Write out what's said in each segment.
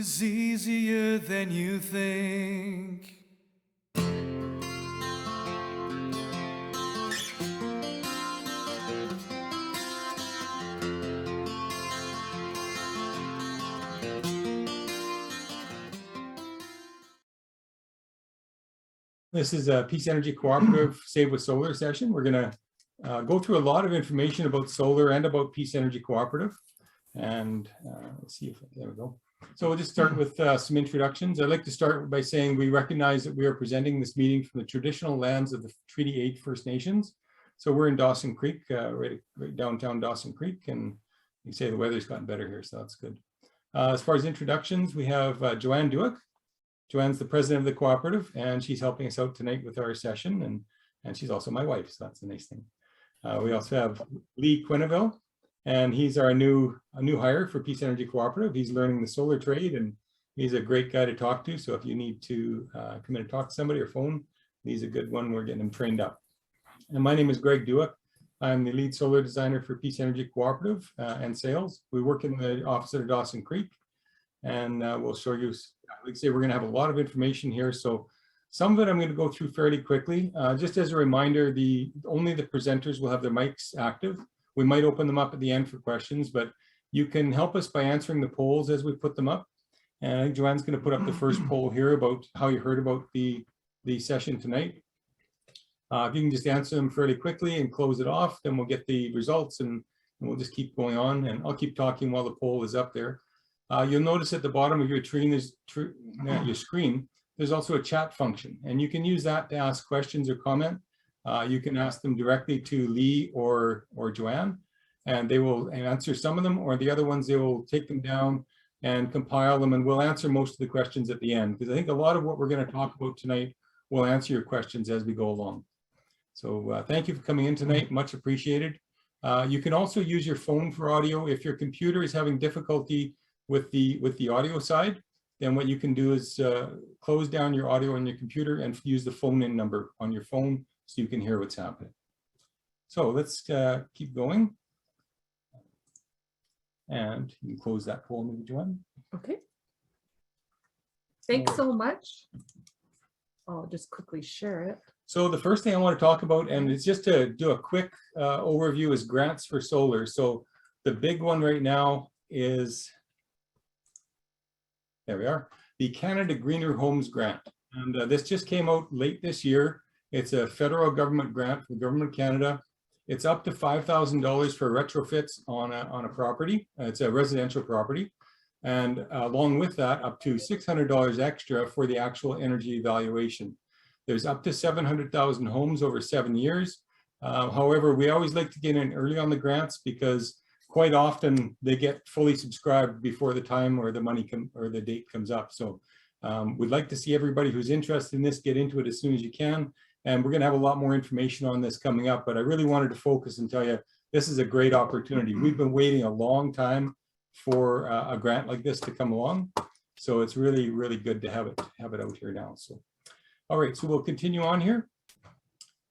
is easier than you think. This is a Peace Energy Cooperative Save with Solar session. We're going to go through a lot of information about solar and about Peace Energy Cooperative. And let's see if, there we go. So we'll just start with some introductions. I'd like to start by saying we recognize that we are presenting this meeting from the traditional lands of the Treaty 8 First Nations. So we're in Dawson Creek, right downtown Dawson Creek, and you say the weather's gotten better here, so that's good. As far as introductions, we have Joanne Duick. Joanne's the president of the cooperative, and she's helping us out tonight with our session, and she's also my wife, so that's a nice thing. We also have Lee Quenneville, and he's our new hire for Peace Energy Cooperative. He's learning the solar trade, and he's a great guy to talk to. So if you need to come in and talk to somebody or phone, he's a good one. We're getting him trained up. And my name is Greg Duick. I'm the lead solar designer for Peace Energy Cooperative and sales. We work in the office at Dawson Creek, and we'll show you. Like I say, we're going to have a lot of information here. So some of it I'm going to go through fairly quickly. Just as a reminder, only the presenters will have their mics active. We might open them up at the end for questions, but you can help us by answering the polls as we put them up. And I think Joanne's going to put up the first poll here about how you heard about the session tonight. If you can just answer them fairly quickly and close it off, then we'll get the results and we'll just keep going on. And I'll keep talking while the poll is up there. You'll notice at the bottom of your screen, there's also a chat function, and you can use that to ask questions or comment. You can ask them directly to Lee or Joanne, and they will answer some of them, or the other ones, they will take them down and compile them, and we'll answer most of the questions at the end, because I think a lot of what we're going to talk about tonight will answer your questions as we go along. So thank you for coming in tonight, much appreciated. You can also use your phone for audio. If your computer is having difficulty with the audio side, then what you can do is close down your audio on your computer and use the phone-in number on your phone so you can hear what's happening. So let's keep going. And you can close that poll, maybe, Joanne. Okay. Thanks so much. I'll just quickly share it. So the first thing I want to talk about, and it's just to do a quick overview, is grants for solar. So the big one right now is, there we are, the Canada Greener Homes Grant. And this just came out late this year. It's a federal government grant from Government of Canada. It's up to $5,000 for retrofits on a property. It's a residential property. And along with that, up to $600 extra for the actual energy evaluation. There's up to 700,000 homes over 7 years. However, we always like to get in early on the grants because quite often they get fully subscribed before the time or the money or the date comes up. So we'd like to see everybody who's interested in this get into it as soon as you can. And we're going to have a lot more information on this coming up, but I really wanted to focus and tell you this is a great opportunity. We've been waiting a long time for a grant like this to come along. So it's really, really good to have it out here now. So, all right, so we'll continue on here.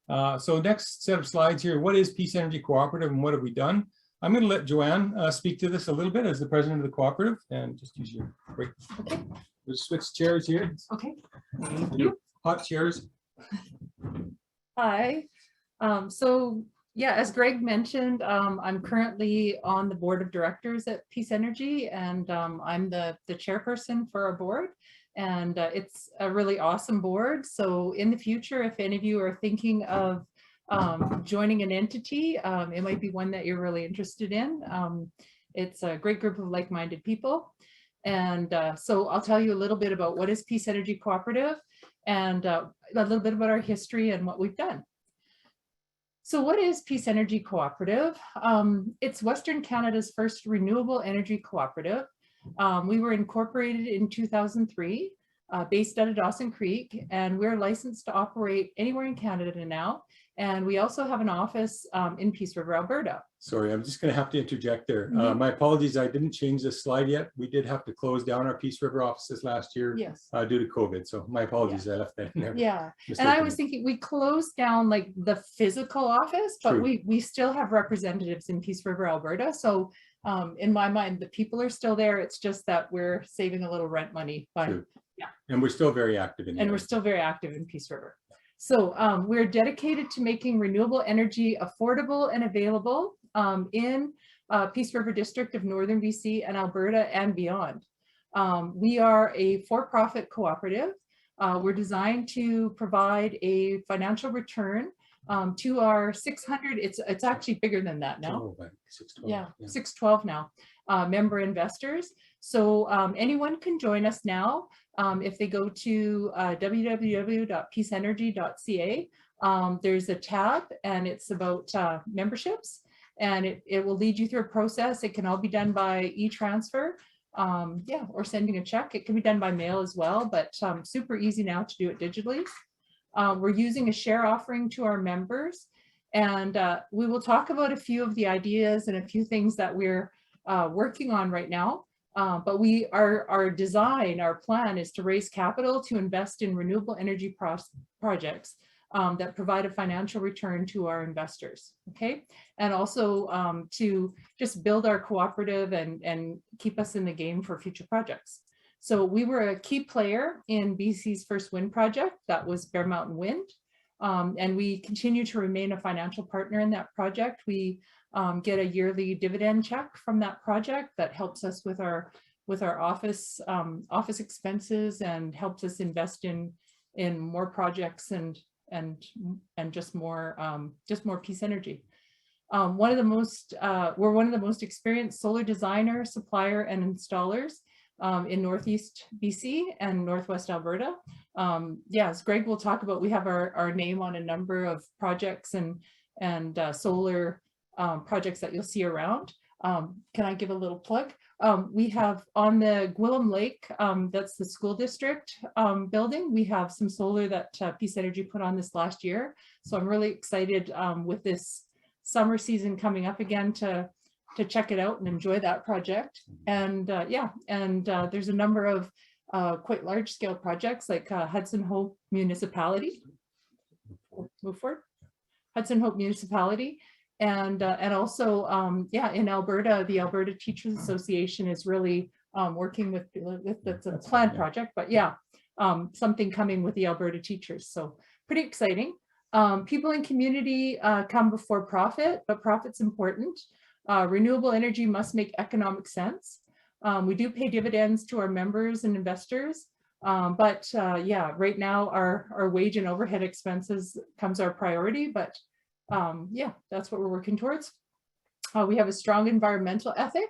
So next set of slides here, what is Peace Energy Cooperative and what have we done? I'm going to let Joanne speak to this a little bit as the president of the cooperative, and just use your break. Okay. We'll switch chairs here. Okay. Hot chairs. Hi. So yeah, as Greg mentioned, I'm currently on the board of directors at Peace Energy, and I'm the chairperson for our board. And it's a really awesome board. So in the future, if any of you are thinking of joining an entity, it might be one that you're really interested in. It's a great group of like-minded people. And so I'll tell you a little bit about what is Peace Energy Cooperative and a little bit about our history and what we've done. So what is Peace Energy Cooperative? It's Western Canada's first renewable energy cooperative. We were incorporated in 2003, based out of Dawson Creek, and we're licensed to operate anywhere in Canada now. And we also have an office in Peace River, Alberta. Sorry, I'm just going to have to interject there. Mhm. My apologies, I didn't change this slide yet. We did have to close down our Peace River offices last year Yes. due to COVID. So my apologies, I left that in there. Yeah. And I was thinking we closed down like the physical office, but True. we still have representatives in Peace River, Alberta. So in my mind, the people are still there. It's just that we're saving a little rent money by, True. And we're still very active in and we're still very active in Peace River. So we're dedicated to making renewable energy affordable and available in Peace River District of Northern BC and Alberta and beyond. We are a for-profit cooperative. We're designed to provide a financial return to our 600, it's actually bigger than that now. 612, Yeah, 612 now, member investors. So anyone can join us now. If they go to www.peaceenergy.ca, there's a tab and it's about memberships, and it will lead you through a process. It can all be done by e-transfer, or sending a check. It can be done by mail as well, but super easy now to do it digitally. We're using a share offering to our members, and we will talk about a few of the ideas and a few things that we're working on right now. But our design, our plan is to raise capital to invest in renewable energy projects that provide a financial return to our investors, okay? And also to just build our cooperative and keep us in the game for future projects. So we were a key player in BC's first wind project, that was Bear Mountain Wind. And we continue to remain a financial partner in that project. We get a yearly dividend check from that project that helps us with our office expenses and helps us invest in more projects and just more Peace Energy. We're one of the most experienced solar designer, supplier, and installers in Northeast BC and Northwest Alberta. As Greg will talk about, we have our name on a number of projects and solar projects that you'll see around. Can I give a little plug? We have on the Gwillem Lake, that's the school district building, we have some solar that Peace Energy put on this last year. So I'm really excited with this summer season coming up again to check it out and enjoy that project. And there's a number of quite large scale projects like Hudson Hope Municipality. Move forward. Hudson Hope Municipality. And also, in Alberta, the Alberta Teachers Association is really working with that's a planned project, but something coming with the Alberta teachers. So pretty exciting. People in community come before profit, but profit's important. Renewable energy must make economic sense. We do pay dividends to our members and investors, but right now our wage and overhead expenses comes our priority, but that's what we're working towards. We have a strong environmental ethic,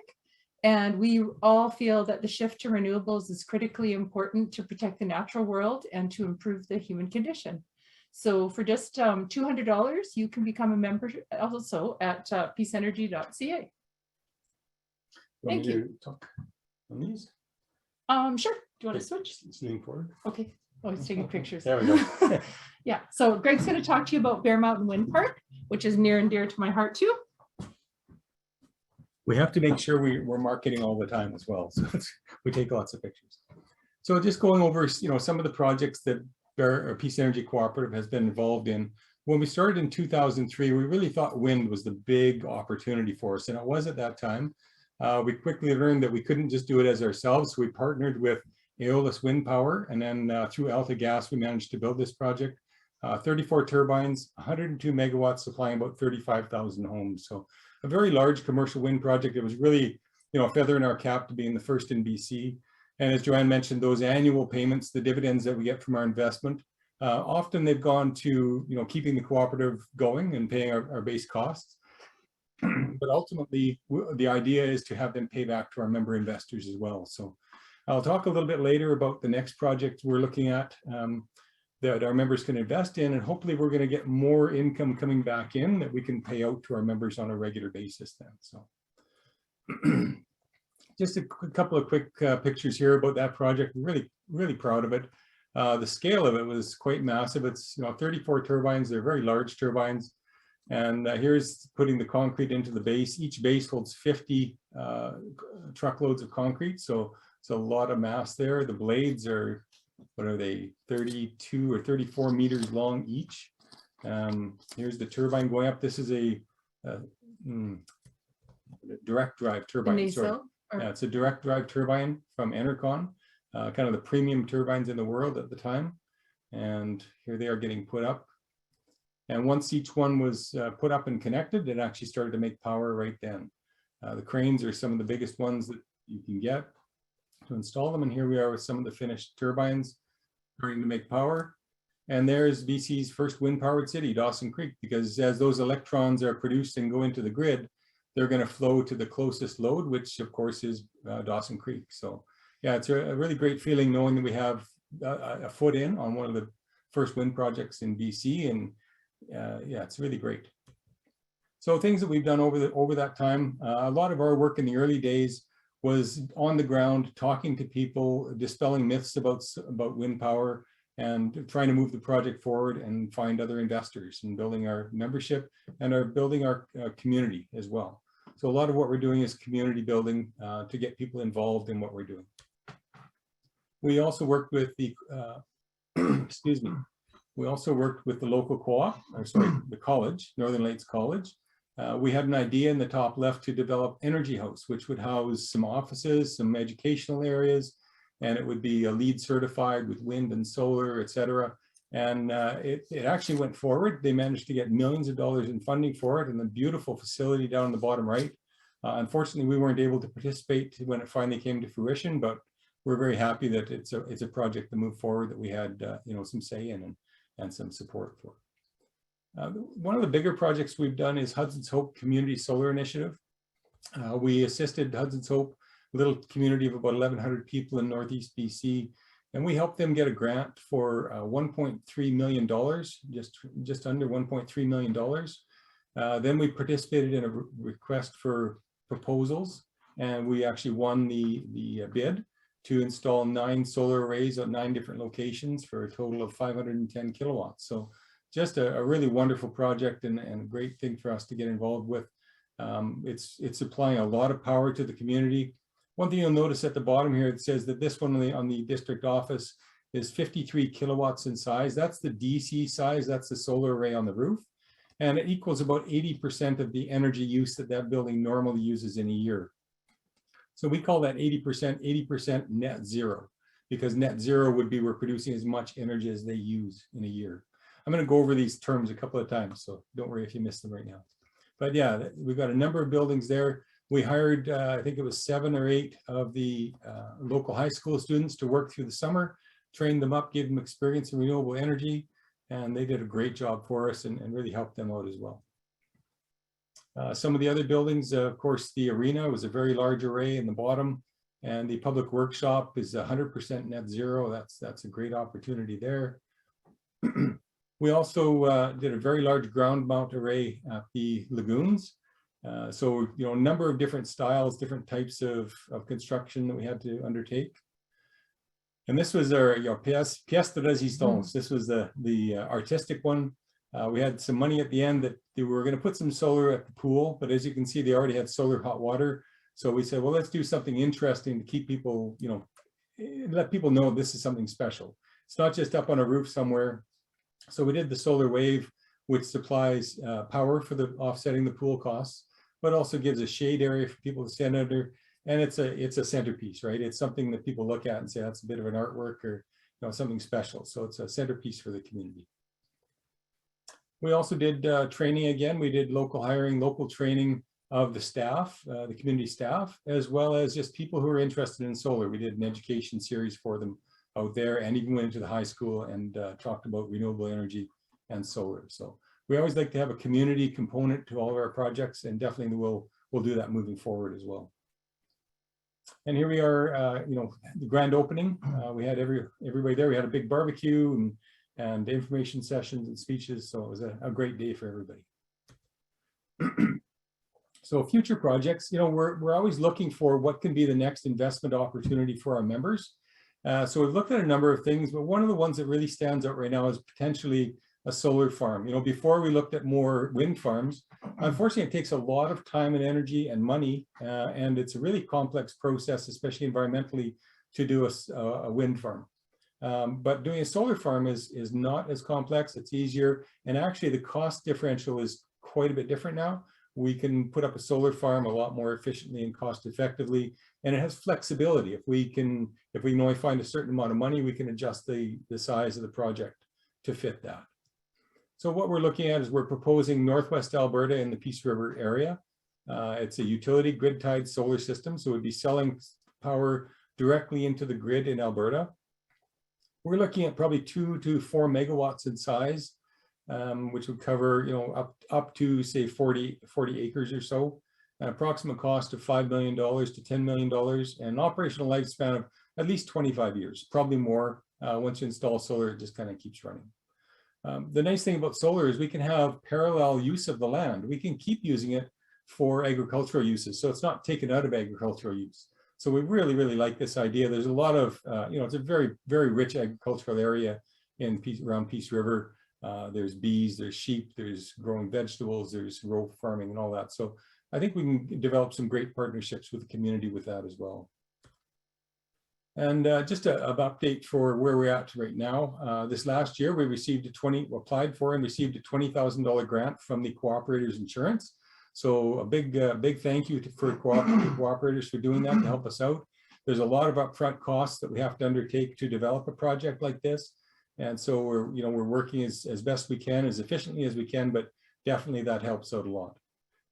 and we all feel that the shift to renewables is critically important to protect the natural world and to improve the human condition. So for just $200, you can become a member also at peaceenergy.ca. Thank you. Talk on these? Sure. Do you want to switch? Let's lean forward. Okay. Oh, he's taking pictures. There we go. Yeah. So Greg's going to talk to you about Bear Mountain Wind Park, which is near and dear to my heart too. We have to make sure we're marketing all the time as well. So we take lots of pictures. So just going over, some of the projects that Peace Energy Cooperative has been involved in. When we started in 2003, we really thought wind was the big opportunity for us, and it was at that time. We quickly learned that we couldn't just do it as ourselves. So we partnered with Aeolus Wind Power, and then through Alta Gas, we managed to build this project. 34 turbines, 102 megawatts, supplying about 35,000 homes. So a very large commercial wind project. It was really, a feather in our cap to being the first in BC. And as Joanne mentioned, those annual payments, the dividends that we get from our investment, often they've gone to, keeping the cooperative going and paying our base costs. But ultimately, the idea is to have them pay back to our member investors as well. So I'll talk a little bit later about the next project we're looking at that our members can invest in, and hopefully we're going to get more income coming back in that we can pay out to our members on a regular basis then. So just a couple of quick pictures here about that project. We're really, really proud of it. The scale of it was quite massive. It's 34 turbines. They're very large turbines. And here's putting the concrete into the base. Each base holds 50 truckloads of concrete. So it's a lot of mass there. The blades are, what are they, 32 or 34 meters long each. Here's the turbine going up. This is a direct drive turbine. Sorry. Yeah, it's a direct drive turbine from Enercon, kind of the premium turbines in the world at the time. And here they are getting put up. And once each one was put up and connected, it actually started to make power right then. The cranes are some of the biggest ones that you can get to install them. And here we are with some of the finished turbines starting to make power. And there's BC's first wind-powered city, Dawson Creek, because as those electrons are produced and go into the grid, they're going to flow to the closest load, which of course is Dawson Creek. So yeah, it's a really great feeling knowing that we have a foot in on one of the first wind projects in BC. And yeah, it's really great. So things that we've done over that time, a lot of our work in the early days was on the ground, talking to people, dispelling myths about wind power, and trying to move the project forward and find other investors and building our membership and building our community as well. So a lot of what we're doing is community building to get people involved in what we're doing. We also worked with the, excuse me, we also worked with the local co-op, or sorry, the college, Northern Lakes College. We had an idea in the top left to develop Energy House, which would house some offices, some educational areas, and it would be a LEED certified with wind and solar, et cetera. And it actually went forward. They managed to get millions of dollars in funding for it, and a beautiful facility down in the bottom right. Unfortunately, we weren't able to participate when it finally came to fruition, but we're very happy that it's a project to move forward that we had some say in and some support for. One of the bigger projects we've done is Hudson's Hope Community Solar Initiative. We assisted Hudson's Hope, a little community of about 1,100 people in Northeast BC, and we helped them get a grant for $1.3 million, just under $1.3 million. Then we participated in a request for proposals, and we actually won the bid to install 9 solar arrays at 9 different locations for a total of 510 kilowatts. So just a really wonderful project and a great thing for us to get involved with. It's supplying a lot of power to the community. One thing you'll notice at the bottom here, it says that this one on the district office is 53 kilowatts in size. That's the DC size, that's the solar array on the roof. And it equals about 80% of the energy use that building normally uses in a year. So we call that 80% net zero, because net zero would be we're producing as much energy as they use in a year. I'm going to go over these terms a couple of times, so don't worry if you miss them right now. But yeah, we've got a number of buildings there. We hired, I think it was 7 or 8 of the local high school students to work through the summer, trained them up, gave them experience in renewable energy, and they did a great job for us and really helped them out as well. Some of the other buildings, of course, the arena was a very large array in the bottom, and the public workshop is 100% net zero. That's a great opportunity there. We also did a very large ground mount array at the lagoons. So, a number of different styles, different types of construction that we had to undertake. And this was our pièce de résistance. This was the artistic one. We had some money at the end that we were going to put some solar at the pool, but as you can see, they already had solar hot water. So we said, well, let's do something interesting to keep people, let people know this is something special. It's not just up on a roof somewhere. So we did the solar wave, which supplies power for the offsetting the pool costs, but also gives a shade area for people to stand under. And it's a centerpiece, right? It's something that people look at and say that's a bit of an artwork or something special. So it's a centerpiece for the community. We also did training again. We did local hiring, local training of the staff, the community staff, as well as just people who are interested in solar. We did an education series for them out there, and even went into the high school and talked about renewable energy and solar. So we always like to have a community component to all of our projects, and definitely we'll do that moving forward as well. And here we are, the grand opening. We had everybody there. We had a big barbecue and information sessions and speeches. So it was a great day for everybody. So future projects, we're always looking for what can be the next investment opportunity for our members. So we've looked at a number of things, but one of the ones that really stands out right now is potentially a solar farm. You know, before we looked at more wind farms, unfortunately, it takes a lot of time and energy and money, and it's a really complex process, especially environmentally, to do a wind farm. But doing a solar farm is not as complex, it's easier, and actually the cost differential is quite a bit different now. We can put up a solar farm a lot more efficiently and cost effectively, and it has flexibility. If we can only find a certain amount of money, we can adjust the size of the project to fit that. So what we're looking at is we're proposing Northwest Alberta in the Peace River area. It's a utility grid-tied solar system, so we'd be selling power directly into the grid in Alberta. We're looking at probably 2 to 4 megawatts in size, which would cover, you know, up to say 40 acres or so. An approximate cost of $5 million to $10 million, and an operational lifespan of at least 25 years, probably more. Once you install solar, it just kind of keeps running. The nice thing about solar is we can have parallel use of the land. We can keep using it for agricultural uses, so it's not taken out of agricultural use. So we really, really like this idea. There's a lot of, you know, it's a very, very rich agricultural area around Peace River. There's bees, there's sheep, there's growing vegetables, there's rural farming and all that. So I think we can develop some great partnerships with the community with that as well. And just an update for where we're at right now. This last year, we received applied for and received a $20,000 grant from the Cooperative's insurance. So a big thank you for cooperators for doing that to help us out. There's a lot of upfront costs that we have to undertake to develop a project like this. And so we're working as best we can, as efficiently as we can, but definitely that helps out a lot.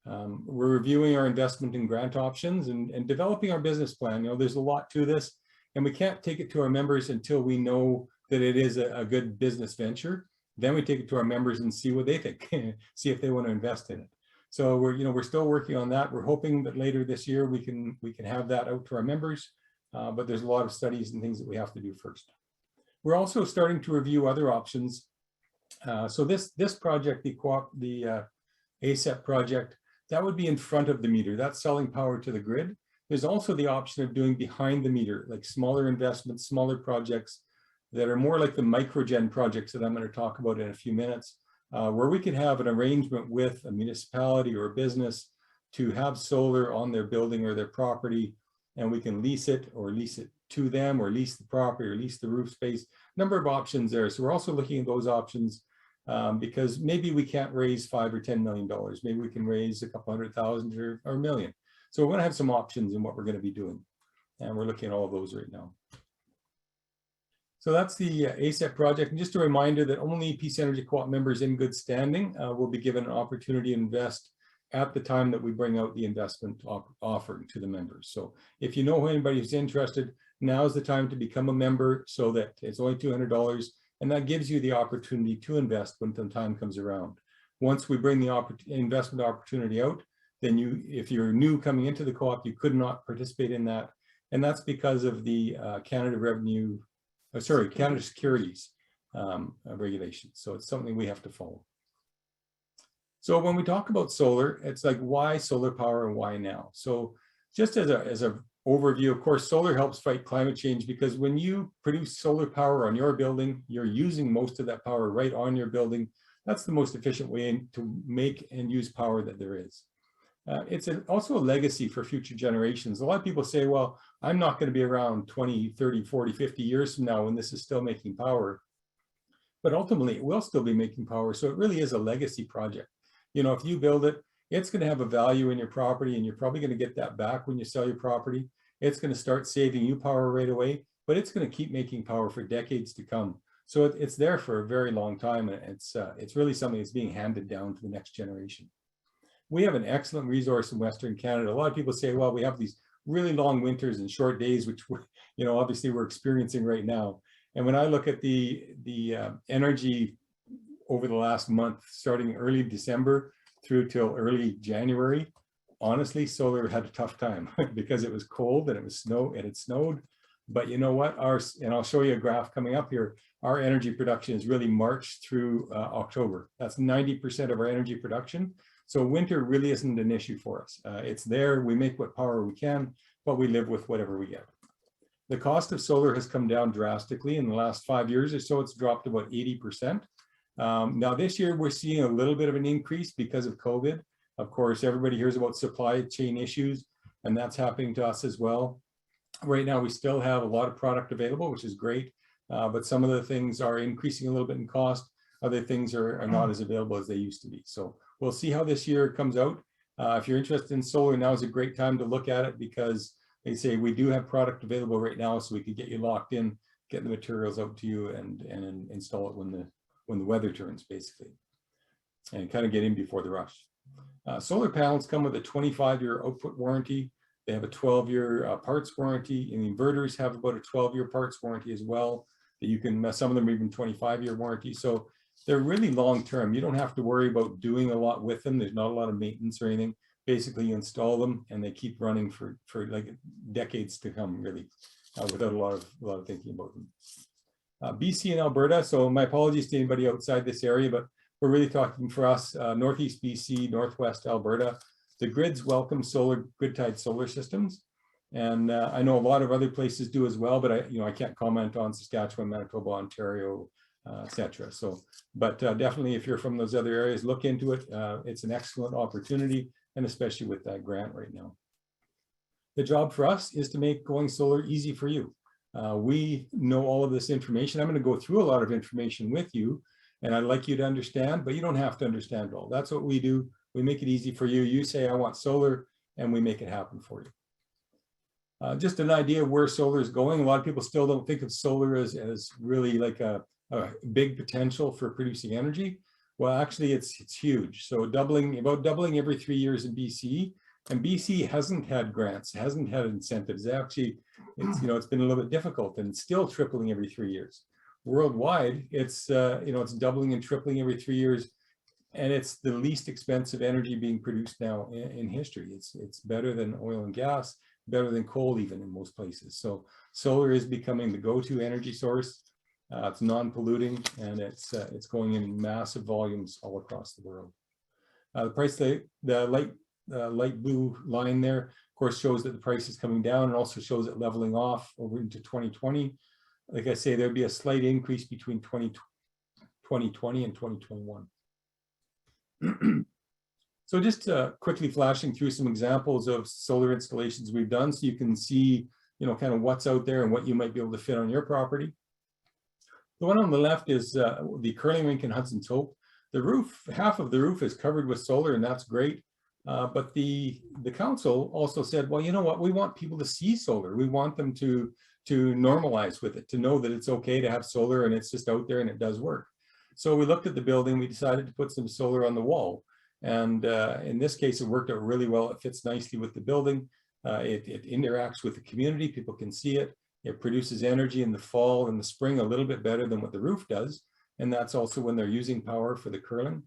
We're reviewing our investment and grant options and developing our business plan. You know, there's a lot to this, and we can't take it to our members until we know that it is a good business venture. Then we take it to our members and see what they think, see if they want to invest in it. So we're still working on that. We're hoping that later this year we can have that out to our members, but there's a lot of studies and things that we have to do first. We're also starting to review other options. So this project, the ASEP project, that would be in front of the meter. That's selling power to the grid. There's also the option of doing behind the meter, like smaller investments, smaller projects that are more like the microgen projects that I'm going to talk about in a few minutes, where we can have an arrangement with a municipality or a business to have solar on their building or their property, and we can lease it or lease it to them or lease the property or lease the roof space. Number of options there. So we're also looking at those options because maybe we can't raise $5 or $10 million. Maybe we can raise a couple $100,000 or $1 million. So we're going to have some options in what we're going to be doing. And we're looking at all of those right now. So that's the ASEP project. And just a reminder that only Peace Energy Co-op members in good standing will be given an opportunity to invest at the time that we bring out the investment offer to the members. So if you know anybody who's interested, now's the time to become a member, so that it's only $200. And that gives you the opportunity to invest when the time comes around. Once we bring the investment opportunity out, then if you're new coming into the co-op, you could not participate in that. And that's because of the Canada Securities regulations. So it's something we have to follow. So when we talk about solar, it's like, why solar power and why now? So just as a overview, of course, solar helps fight climate change, because when you produce solar power on your building, you're using most of that power right on your building. That's the most efficient way to make and use power that there is. It's also a legacy for future generations. A lot of people say, well, I'm not going to be around 20, 30, 40, 50 years from now when this is still making power. But ultimately, it will still be making power. So it really is a legacy project. You know, if you build it, it's going to have a value in your property, and you're probably going to get that back when you sell your property. It's going to start saving you power right away, but it's going to keep making power for decades to come. So it's there for a very long time, and it's really something that's being handed down to the next generation. We have an excellent resource in Western Canada. A lot of people say, well, we have these really long winters and short days, which obviously we're experiencing right now. And when I look at the energy over the last month, starting early December through till early January, honestly, solar had a tough time because it was cold and it snowed. But you know what? And I'll show you a graph coming up here. Our energy production is really March through October. That's 90% of our energy production. So winter really isn't an issue for us. It's there. We make what power we can, but we live with whatever we get. The cost of solar has come down drastically in the last 5 years or so. It's dropped about 80%. Now this year we're seeing a little bit of an increase because of COVID. Of course, everybody hears about supply chain issues, and that's happening to us as well. Right now, we still have a lot of product available, which is great, but some of the things are increasing a little bit in cost. Other things are not as available as they used to be. So we'll see how this year comes out. If you're interested in solar, now is a great time to look at it, because they say we do have product available right now, so we could get you locked in, get the materials out to you, and install it when the weather turns, basically, and kind of get in before the rush. Solar panels come with a 25-year output warranty. They have a 12-year parts warranty, and the inverters have about a 12-year parts warranty as well. That you can, some of them are even 25-year warranty. So they're really long-term. You don't have to worry about doing a lot with them. There's not a lot of maintenance or anything. Basically, you install them and they keep running for like decades to come, really, without a lot of thinking about them. BC and Alberta. So my apologies to anybody outside this area, but we're really talking for us, Northeast BC, Northwest Alberta. The grids welcome grid-tied solar systems. And I know a lot of other places do as well, but I can't comment on Saskatchewan, Manitoba, Ontario, etc. So, but definitely if you're from those other areas, look into it. It's an excellent opportunity, and especially with that grant right now. The job for us is to make going solar easy for you. We know all of this information. I'm going to go through a lot of information with you, and I'd like you to understand, but you don't have to understand it all. That's what we do. We make it easy for you. You say, I want solar, and we make it happen for you. Just an idea of where solar is going. A lot of people still don't think of solar as really like a big potential for producing energy. Well, actually, it's huge. So about doubling every 3 years in BC, and BC hasn't had grants, hasn't had incentives. Actually, it's been a little bit difficult, and it's still tripling every 3 years. Worldwide, it's doubling and tripling every 3 years, and it's the least expensive energy being produced now in history. It's better than oil and gas, better than coal even in most places. So solar is becoming the go-to energy source. It's non-polluting, and it's going in massive volumes all across the world. The price, the light blue line there, of course, shows that the price is coming down, and also shows it leveling off over into 2020. Like I say, there'll be a slight increase between 2020 and 2021. So just quickly flashing through some examples of solar installations we've done, so you can see, kind of what's out there and what you might be able to fit on your property. The one on the left is the curling rink in Hudson's Hope. The roof, half of the roof is covered with solar, and that's great. But the council also said, well, you know what, we want people to see solar. We want them to normalize with it, to know that it's okay to have solar and it's just out there and it does work. So we looked at the building, we decided to put some solar on the wall. And in this case, it worked out really well. It fits nicely with the building. It interacts with the community. People can see it. It produces energy in the fall and the spring a little bit better than what the roof does. And that's also when they're using power for the curling.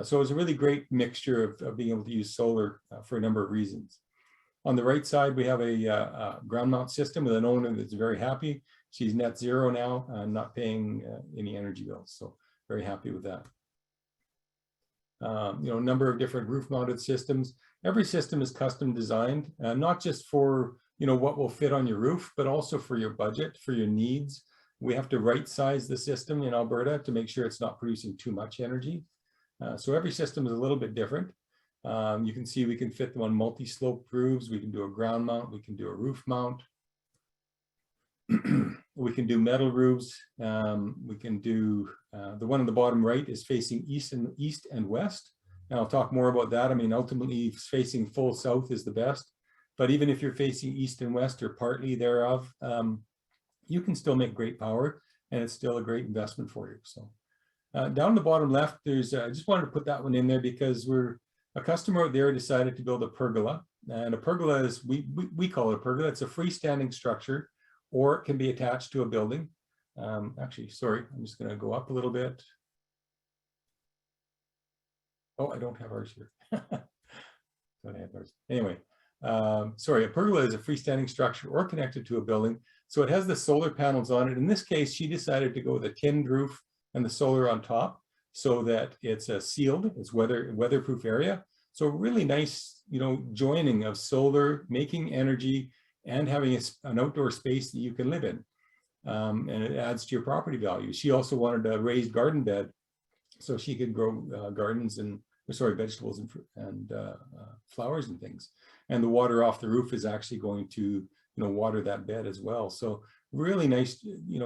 So it's a really great mixture of being able to use solar for a number of reasons. On the right side, we have a ground mount system with an owner that's very happy. She's net zero now, not paying any energy bills. So very happy with that. A number of different roof mounted systems. Every system is custom designed, not just for what will fit on your roof, but also for your budget, for your needs. We have to right size the system in Alberta to make sure it's not producing too much energy. So every system is a little bit different. You can see we can fit them on multi-slope roofs. We can do a ground mount. We can do a roof mount. We can do metal roofs. We can do, the one on the bottom right is facing east and west. And I'll talk more about that. I mean, ultimately facing full south is the best. But even if you're facing east and west or partly thereof, you can still make great power, and it's still a great investment for you. So down the bottom left, there's, I just wanted to put that one in there because a customer out there decided to build a pergola. And a pergola is, we call it a pergola. It's a freestanding structure, or it can be attached to a building. Actually, sorry, I'm just going to go up a little bit. Oh, I don't have ours here. Don't have ours. Anyway, sorry, a pergola is a freestanding structure or connected to a building. So it has the solar panels on it. In this case, she decided to go with a tinned roof and the solar on top so that it's a sealed, it's weatherproof area. So really nice, joining of solar, making energy, and having an outdoor space that you can live in. And it adds to your property value. She also wanted a raised garden bed so she could grow gardens and, vegetables and flowers and things. And the water off the roof is actually going to, water that bed as well. So really nice,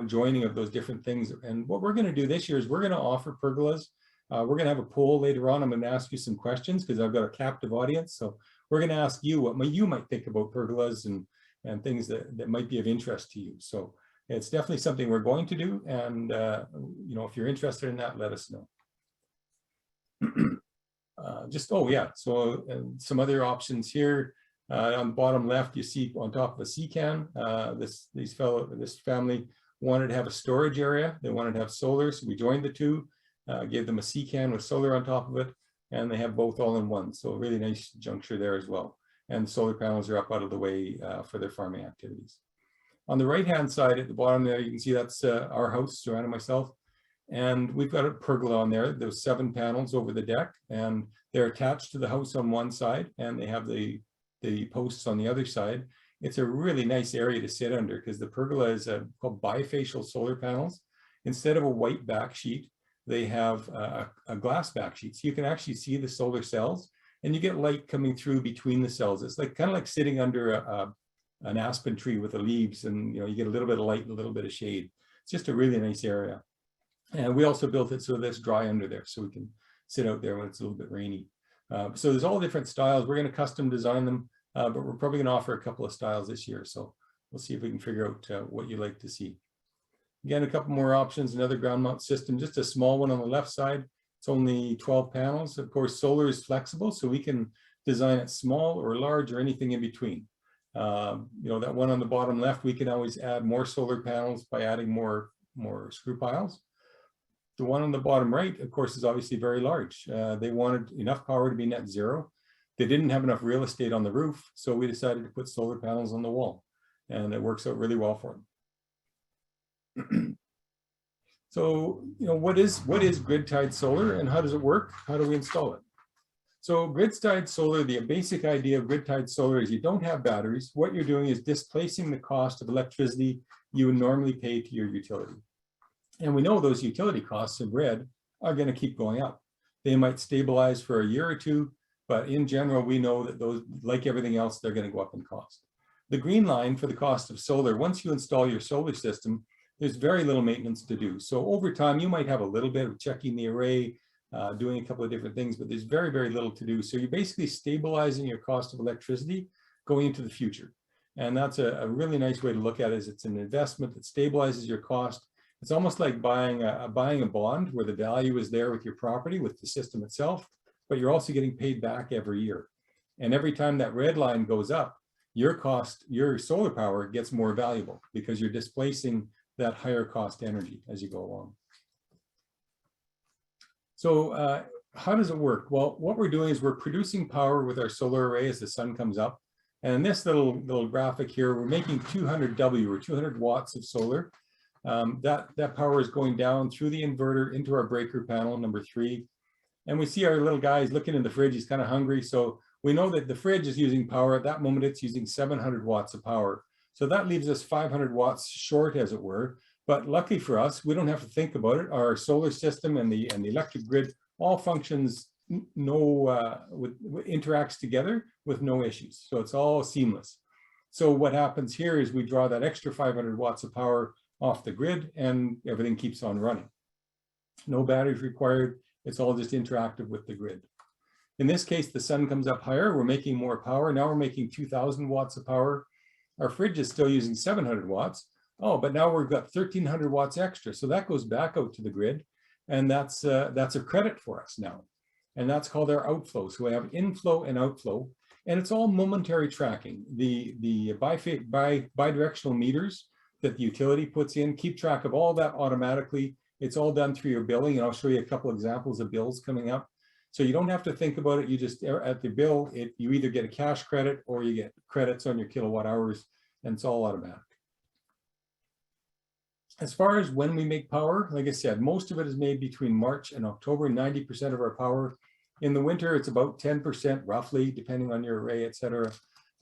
joining of those different things. And what we're going to do this year is we're going to offer pergolas. We're going to have a poll later on. I'm going to ask you some questions because I've got a captive audience. So we're going to ask you what you might think about pergolas and things that might be of interest to you. So it's definitely something we're going to do. And, if you're interested in that, let us know. So some other options here. On the bottom left, you see on top of a sea can, this family wanted to have a storage area. They wanted to have solar, so we joined the two, gave them a sea can with solar on top of it, and they have both all in one. So a really nice juncture there as well. And the solar panels are up out of the way for their farming activities. On the right-hand side at the bottom there, you can see that's our house, Joanna and myself. And we've got a pergola on there. There's 7 panels over the deck, and they're attached to the house on one side, and they have the posts on the other side. It's a really nice area to sit under because the pergola is called bifacial solar panels. Instead of a white back sheet, they have a glass back sheet. So you can actually see the solar cells, and you get light coming through between the cells. It's kind of like sitting under an aspen tree with the leaves, and you get a little bit of light and a little bit of shade. It's just a really nice area. And we also built it so that it's dry under there, so we can sit out there when it's a little bit rainy. So there's all different styles. We're going to custom design them, but we're probably going to offer a couple of styles this year. So we'll see if we can figure out what you like to see. Again, a couple more options, another ground mount system, just a small one on the left side. It's only 12 panels. Of course, solar is flexible, so we can design it small or large or anything in between. That one on the bottom left, we can always add more solar panels by adding more screw piles. The one on the bottom right, of course, is obviously very large. They wanted enough power to be net zero. They didn't have enough real estate on the roof, so we decided to put solar panels on the wall, and it works out really well for them. So, what is Gridtied Solar and how does it work? How do we install it? So Gridtied Solar, the basic idea of Gridtied Solar is you don't have batteries. What you're doing is displacing the cost of electricity you would normally pay to your utility. And we know those utility costs in red are going to keep going up. They might stabilize for a year or two, but in general, we know that those, like everything else, they're going to go up in cost. The green line for the cost of solar, once you install your solar system, there's very little maintenance to do. So over time, you might have a little bit of checking the array, doing a couple of different things, but there's very, very little to do. So you're basically stabilizing your cost of electricity going into the future. And that's a really nice way to look at it, is it's an investment that stabilizes your cost. It's almost like buying a bond where the value is there with your property, with the system itself, but you're also getting paid back every year. And every time that red line goes up, your solar power gets more valuable because you're displacing that higher cost energy as you go along. So how does it work? Well, what we're doing is we're producing power with our solar array as the sun comes up. And in this little graphic here, we're making 200 W or 200 watts of solar. That power is going down through the inverter into our breaker panel, number 3. And we see our little guy is looking in the fridge. He's kind of hungry. So we know that the fridge is using power. At that moment, it's using 700 watts of power. So that leaves us 500 watts short, as it were. But luckily for us, we don't have to think about it. Our solar system and the electric grid all functions interacts together with no issues. So it's all seamless. So what happens here is we draw that extra 500 watts of power off the grid and everything keeps on running. No batteries required. It's all just interactive with the grid. In this case, the sun comes up higher. We're making more power. Now we're making 2,000 watts of power. Our fridge is still using 700 watts. Oh, but now we've got 1,300 watts extra. So that goes back out to the grid. And that's a credit for us now. And that's called our outflow. So we have inflow and outflow. And it's all momentary tracking. The bidirectional meters that the utility puts in keep track of all that automatically. It's all done through your billing. And I'll show you a couple examples of bills coming up. So you don't have to think about it. You just, at the bill, you either get a cash credit or you get credits on your kilowatt hours, and it's all automatic. As far as when we make power, like I said, most of it is made between March and October, 90% of our power. In the winter, it's about 10% roughly, depending on your array, et cetera.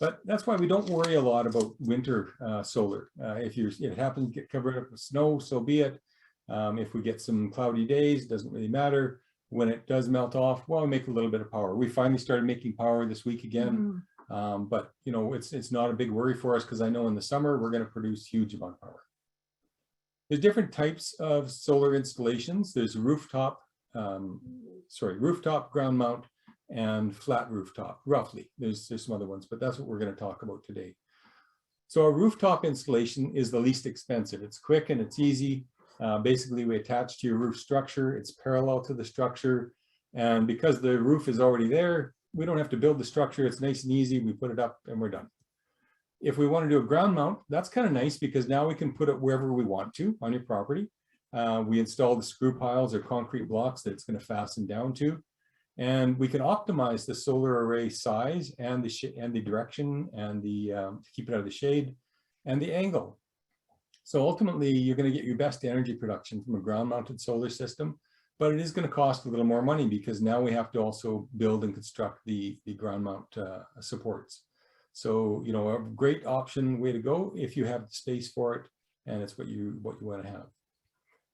But that's why we don't worry a lot about winter solar. If it happens to get covered up with snow, so be it. If we get some cloudy days, doesn't really matter. When it does melt off, well, we make a little bit of power. We finally started making power this week again. But you know, it's not a big worry for us, because I know in the summer we're going to produce huge amount of power. There's different types of solar installations. There's rooftop, ground mount, and flat rooftop, roughly. There's some other ones, but that's what we're going to talk about today. So a rooftop installation is the least expensive. It's quick and it's easy. Basically, we attach to your roof structure. It's parallel to the structure. And because the roof is already there, we don't have to build the structure. It's nice and easy. We put it up and we're done. If we want to do a ground mount, that's kind of nice, because now we can put it wherever we want to on your property. We install the screw piles or concrete blocks that it's going to fasten down to. And we can optimize the solar array size and the direction and to keep it out of the shade, and the angle. So ultimately, you're going to get your best energy production from a ground mounted solar system, but it is going to cost a little more money, because now we have to also build and construct the ground mount supports. So, you know, a great way to go if you have the space for it, and it's what you want to have.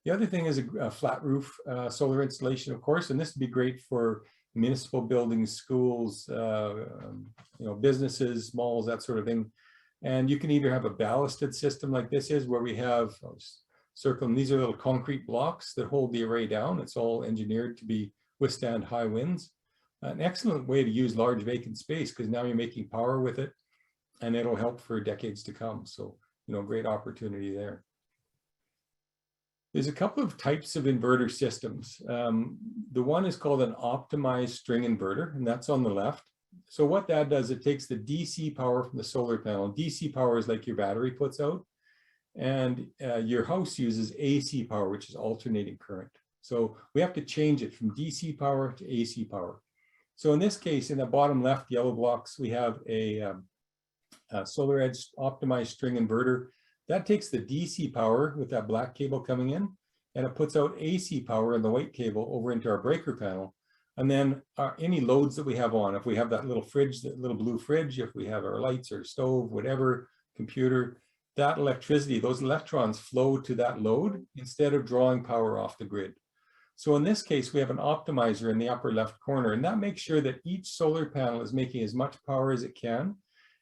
The other thing is a flat roof solar installation, of course, and this would be great for municipal buildings, schools, you know, businesses, malls, that sort of thing. And you can either have a ballasted system like this is, where we have, I'll just circle them, these are little concrete blocks that hold the array down. It's all engineered to withstand high winds. An excellent way to use large vacant space, because now you're making power with it, and it'll help for decades to come. So, you know, great opportunity there. There's a couple of types of inverter systems. The one is called an optimized string inverter, and that's on the left. So what that does, it takes the DC power from the solar panel. DC power is like your battery puts out, and your house uses AC power, which is alternating current. So we have to change it from DC power to AC power. So in this case, in the bottom left yellow blocks, we have a SolarEdge optimized string inverter. That takes the DC power with that black cable coming in, and it puts out AC power in the white cable over into our breaker panel. And then any loads that we have on, if we have that little fridge, that little blue fridge, if we have our lights or stove, whatever, computer, that electricity, those electrons flow to that load instead of drawing power off the grid. So in this case, we have an optimizer in the upper left corner, and that makes sure that each solar panel is making as much power as it can.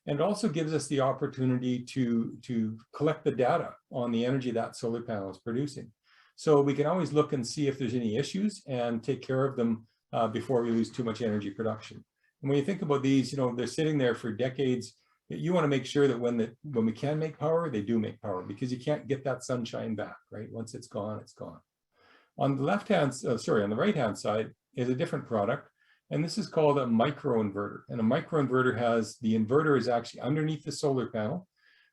And it also gives us the opportunity to collect the data on the energy that solar panel is producing. So we can always look and see if there's any issues and take care of them before we lose too much energy production. And when you think about these, you know, they're sitting there for decades. You want to make sure that when we can make power, they do make power, because you can't get that sunshine back, right? Once it's gone, it's gone. On the on the right-hand side is a different product. And this is called a microinverter. And a microinverter the inverter is actually underneath the solar panel.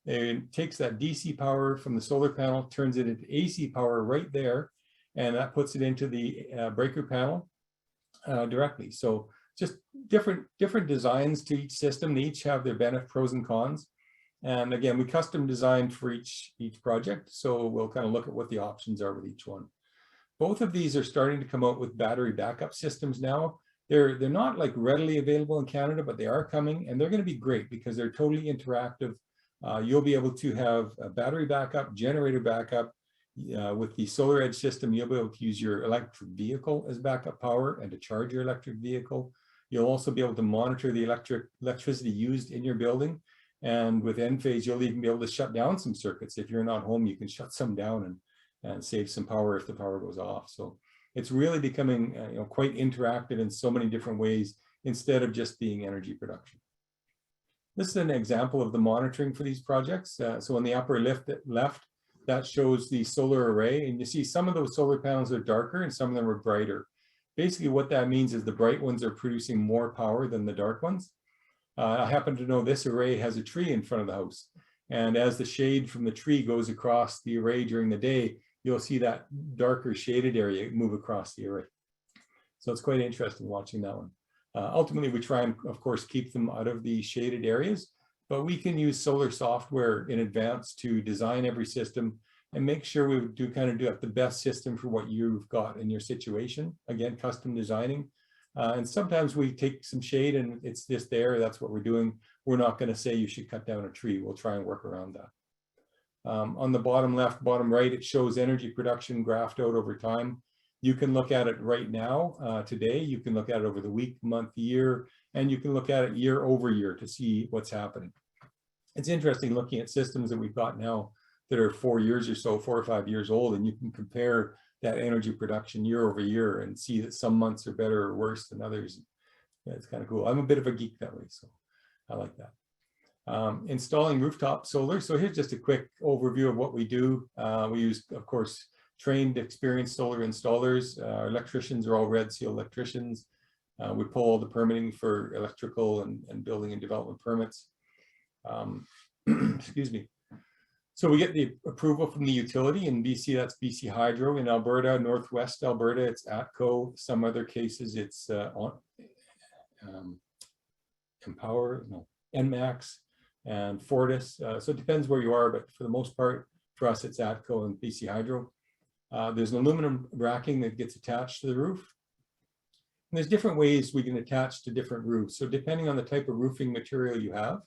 It takes that DC power from the solar panel, turns it into AC power right there, and that puts it into the breaker panel directly. So just different designs to each system. They each have their pros and cons. And again, we custom designed for each project. So we'll kind of look at what the options are with each one. Both of these are starting to come out with battery backup systems now. They're not like readily available in Canada, but they are coming, and they're going to be great because they're totally interactive. You'll be able to have a battery backup, generator backup. With the SolarEdge system, you'll be able to use your electric vehicle as backup power and to charge your electric vehicle. You'll also be able to monitor the electricity used in your building. And with Enphase, you'll even be able to shut down some circuits. If you're not home, you can shut some down and save some power if the power goes off. So it's really becoming quite interactive in so many different ways instead of just being energy production. This is an example of the monitoring for these projects. So on the upper left, that shows the solar array, and you see some of those solar panels are darker and some of them are brighter. Basically what that means is the bright ones are producing more power than the dark ones. I happen to know this array has a tree in front of the house, and as the shade from the tree goes across the array during the day, you'll see that darker shaded area move across the array. So it's quite interesting watching that one. Ultimately, we try and, of course, keep them out of the shaded areas, but we can use solar software in advance to design every system and make sure we do the best system for what you've got in your situation. Again, custom designing. And sometimes we take some shade and it's just there, that's what we're doing. we're not going to say you should cut down a tree. We'll try and work around that. On the bottom left, bottom right, it shows energy production graphed out over time. You can look at it right now, today. You can look at it over the week, month, year, and you can look at it year over year to see what's happening. It's interesting looking at systems that we've got now that are 4 years or so, 4 or 5 years old, and you can compare that energy production year over year and see that some months are better or worse than others. Yeah, it's kind of cool. I'm a bit of a geek that way, so I like that. Installing rooftop solar. So here's just a quick overview of what we do. We use, of course, trained, experienced solar installers. Our electricians are all Red Seal electricians. We pull all the permitting for electrical and building and development permits. Excuse me. So we get the approval from the utility. In BC, that's BC Hydro. In Alberta, Northwest Alberta, it's ATCO. Some other cases, it's Empower, no, NMAX and Fortis. So it depends where you are, but for the most part, for us, it's ATCO and BC Hydro. There's an aluminum racking that gets attached to the roof. And there's different ways we can attach to different roofs. So depending on the type of roofing material you have,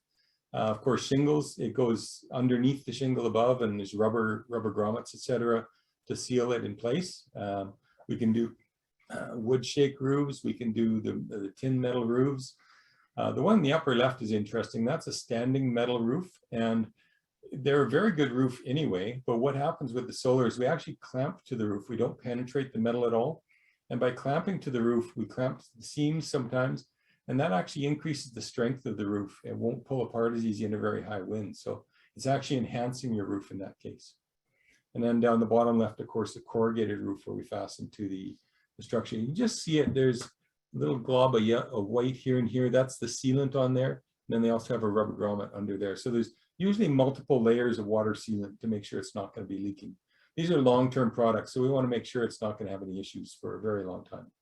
of course, shingles, it goes underneath the shingle above, and there's rubber grommets, etc., to seal it in place. We can do wood shake roofs. We can do the tin metal roofs. The one in the upper left is interesting. That's a standing metal roof, and they're a very good roof anyway. But what happens with the solar is we actually clamp to the roof. We don't penetrate the metal at all. And by clamping to the roof, we clamp the seams sometimes, and that actually increases the strength of the roof. It won't pull apart as easy in a very high wind. So it's actually enhancing your roof in that case. And then down the bottom left, of course, the corrugated roof where we fasten to the structure. You can just see it. There's a little glob of white here and here. That's the sealant on there. And then they also have a rubber grommet under there. So there's usually multiple layers of water sealant to make sure it's not going to be leaking. These are long-term products, so we want to make sure it's not going to have any issues for a very long time.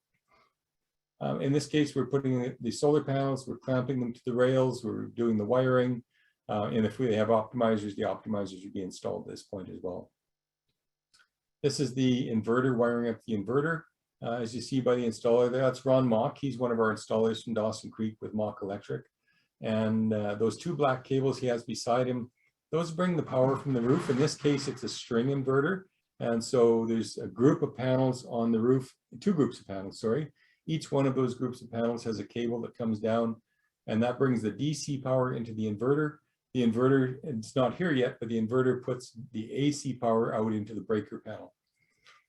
In this case, we're putting the solar panels, we're clamping them to the rails, we're doing the wiring, and if we have optimizers, the optimizers will be installed at this point as well. This is the inverter, wiring up the inverter. As you see by the installer there, that's Ron Mock. He's one of our installers from Dawson Creek with Mock Electric. And those two black cables he has beside him, those bring the power from the roof. In this case, it's a string inverter. And so there's a group of panels on the roof, 2 groups of panels, sorry. Each one of those groups of panels has a cable that comes down, and that brings the DC power into the inverter. The inverter, it's not here yet, but the inverter puts the AC power out into the breaker panel.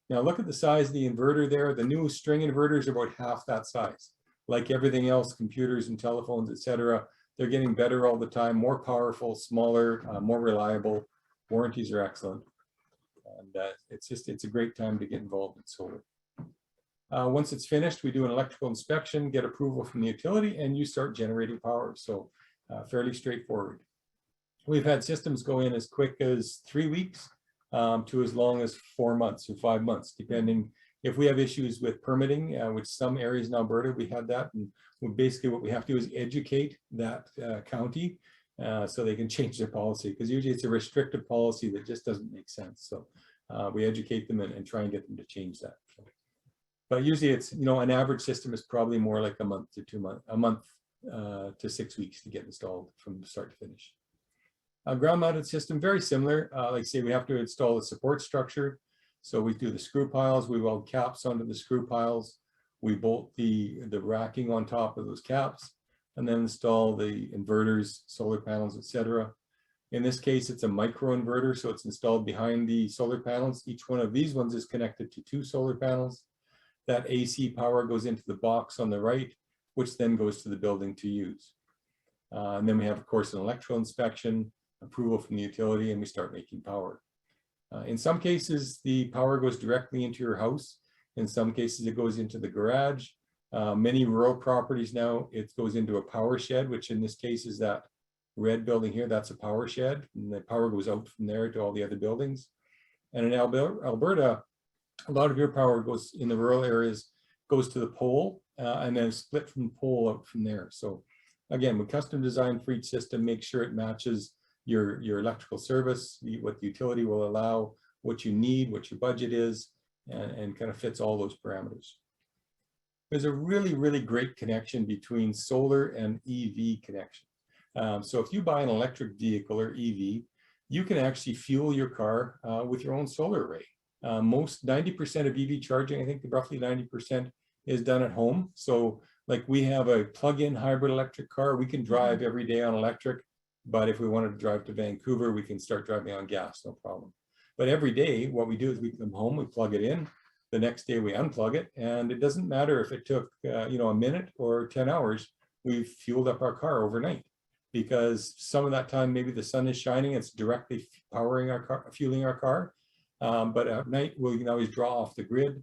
Now look at the size of the inverter there. The new string inverters are about half that size. Like everything else, computers and telephones, etc., they're getting better all the time, more powerful, smaller, more reliable. Warranties are excellent. And it's a great time to get involved in solar. Once it's finished, we do an electrical inspection, get approval from the utility, and you start generating power. So fairly straightforward. We've had systems go in as quick as 3 weeks to as long as 4 months or 5 months, depending if we have issues with permitting, which some areas in Alberta, we had that. And basically what we have to do is educate that county so they can change their policy, because usually it's a restrictive policy that just doesn't make sense. So we educate them and try and get them to change that. But usually it's, you know, an average system is probably more like a month to 2 months, a month to 6 weeks to get installed from start to finish. A ground-mounted system, very similar. Like I say, we have to install a support structure. So we do the screw piles, we weld caps onto the screw piles, we bolt the racking on top of those caps, and then install the inverters, solar panels, etc. In this case, it's a micro inverter, so it's installed behind the solar panels. Each one of these ones is connected to 2 solar panels. That AC power goes into the box on the right, which then goes to the building to use. And then we have, of course, an electrical inspection, approval from the utility, and we start making power. In some cases, the power goes directly into your house. In some cases, it goes into the garage. Many rural properties now, it goes into a power shed, which in this case is that red building here. That's a power shed, and the power goes out from there to all the other buildings. And in Alberta, a lot of your power goes in the rural areas, goes to the pole, and then split from the pole out from there. So again, we custom design for each system, make sure it matches your electrical service, what the utility will allow, what you need, what your budget is, and kind of fits all those parameters. There's a really, really great connection between solar and EV connection. So if you buy an electric vehicle or EV, you can actually fuel your car with your own solar array. Most 90% of EV charging, I think roughly 90% is done at home. So like we have a plug-in hybrid electric car, we can drive every day on electric, but if we wanted to drive to Vancouver, we can start driving on gas, no problem. But every day, what we do is we come home, we plug it in, the next day we unplug it, and it doesn't matter if it took a minute or 10 hours, we've fueled up our car overnight. Because some of that time, maybe the sun is shining, it's directly powering our car, fueling our car. But at night, we can always draw off the grid.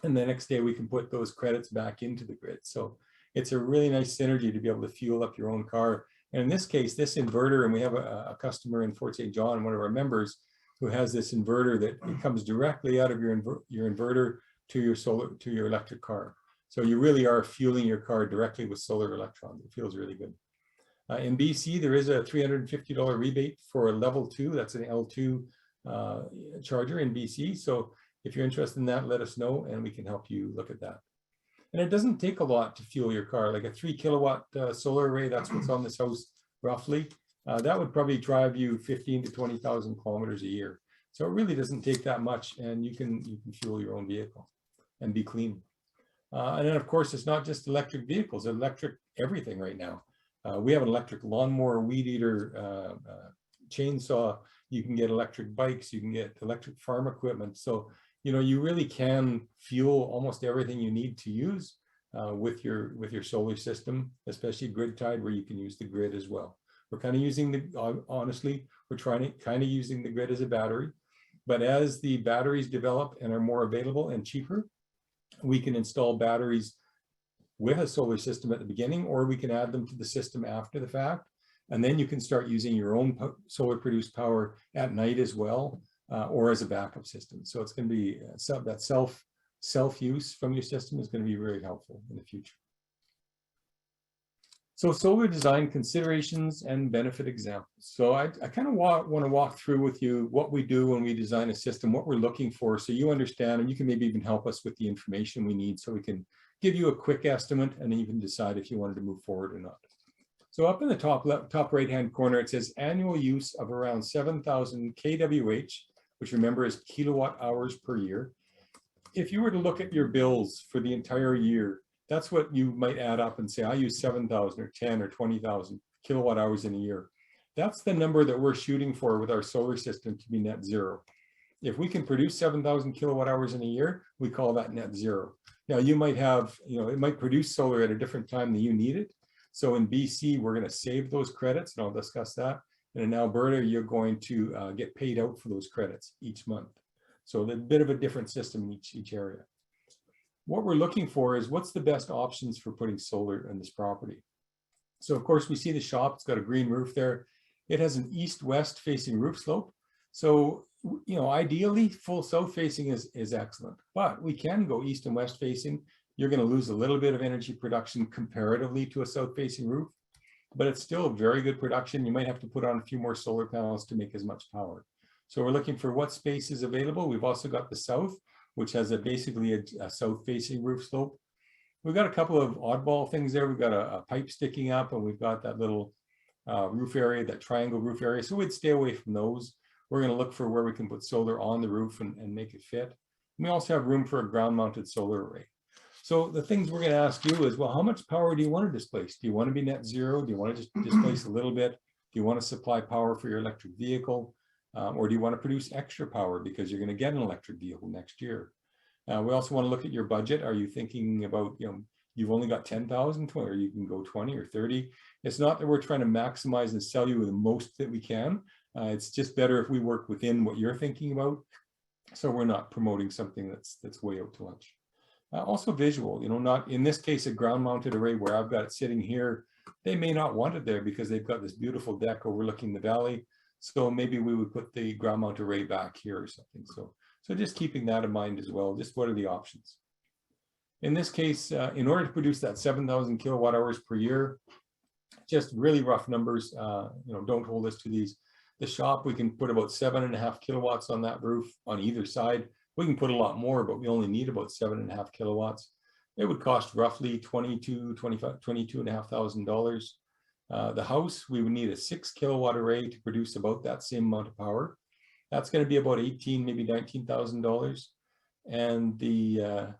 And the next day we can put those credits back into the grid. So it's a really nice synergy to be able to fuel up your own car. And in this case, this inverter, and we have a customer in Fort St. John, one of our members, who has this inverter that it comes directly out of your inverter to your solar, to your electric car. So you really are fueling your car directly with solar electrons. It feels really good. In BC, there is a $350 rebate for a level 2. That's an L2 charger in BC. So if you're interested in that, let us know and we can help you look at that. And it doesn't take a lot to fuel your car, like a 3 kilowatt solar array. That's what's on this house roughly. That would probably drive you 15 to 20,000 kilometers a year. So it really doesn't take that much, and you can fuel your own vehicle and be clean. And then of course, it's not just electric vehicles, electric everything right now. We have an electric lawnmower, weed eater, chainsaw. You can get electric bikes, you can get electric farm equipment. So, you really can fuel almost everything you need to use with your solar system, especially grid tied, where you can use the grid as well. We're kind of using honestly, we're kind of using the grid as a battery. But as the batteries develop and are more available and cheaper, we can install batteries with a solar system at the beginning, or we can add them to the system after the fact. And then you can start using your own solar produced power at night as well, or as a backup system. So it's going to be that self-use from your system is going to be very helpful in the future. So solar design considerations and benefit examples. So I kind of want to walk through with you what we do when we design a system, what we're looking for, so you understand, and you can maybe even help us with the information we need so we can give you a quick estimate and even decide if you wanted to move forward or not. So up in the top right-hand corner, it says annual use of around 7,000 kWh, which remember is kilowatt hours per year. If you were to look at your bills for the entire year, that's what you might add up and say, I use 7,000 or 10 or 20,000 kilowatt hours in a year. That's the number that we're shooting for with our solar system to be net zero. If we can produce 7,000 kilowatt hours in a year, we call that net zero. Now you might have, it might produce solar at a different time than you need it. So in BC, we're going to save those credits, and I'll discuss that. And in Alberta, you're going to get paid out for those credits each month. So a bit of a different system in each area. What we're looking for is what's the best options for putting solar in this property. So of course we see the shop, it's got a green roof there. It has an east-west facing roof slope. So, ideally full south facing is excellent, but we can go east and west facing. You're going to lose a little bit of energy production comparatively to a south facing roof, but it's still very good production. You might have to put on a few more solar panels to make as much power. So we're looking for what space is available. We've also got the south, which has basically a south-facing roof slope. We've got a couple of oddball things there. We've got a pipe sticking up, and we've got that little roof area, that triangle roof area. So we'd stay away from those. We're going to look for where we can put solar on the roof and make it fit. And we also have room for a ground-mounted solar array. So the things we're going to ask you is, well, how much power do you want to displace? Do you want to be net zero? Do you want to just displace a little bit? Do you want to supply power for your electric vehicle? Or do you want to produce extra power because you're going to get an electric vehicle next year? We also want to look at your budget. Are you thinking about, you've only got 10,000, or you can go 20 or 30. It's not that we're trying to maximize and sell you the most that we can. It's just better if we work within what you're thinking about, so we're not promoting something that's way out to lunch. Also visual, not in this case a ground-mounted array where I've got it sitting here. They may not want it there because they've got this beautiful deck overlooking the valley. So maybe we would put the ground mount array back here or something. So just keeping that in mind as well, just what are the options? In this case, in order to produce that 7,000 kilowatt hours per year, just really rough numbers, don't hold us to these. The shop, we can put about 7.5 kilowatts on that roof on either side. We can put a lot more, but we only need about 7.5 kilowatts. It would cost roughly $22,500. The house, we would need a 6 kilowatt array to produce about that same amount of power. That's going to be about $18,000, maybe $19,000. And the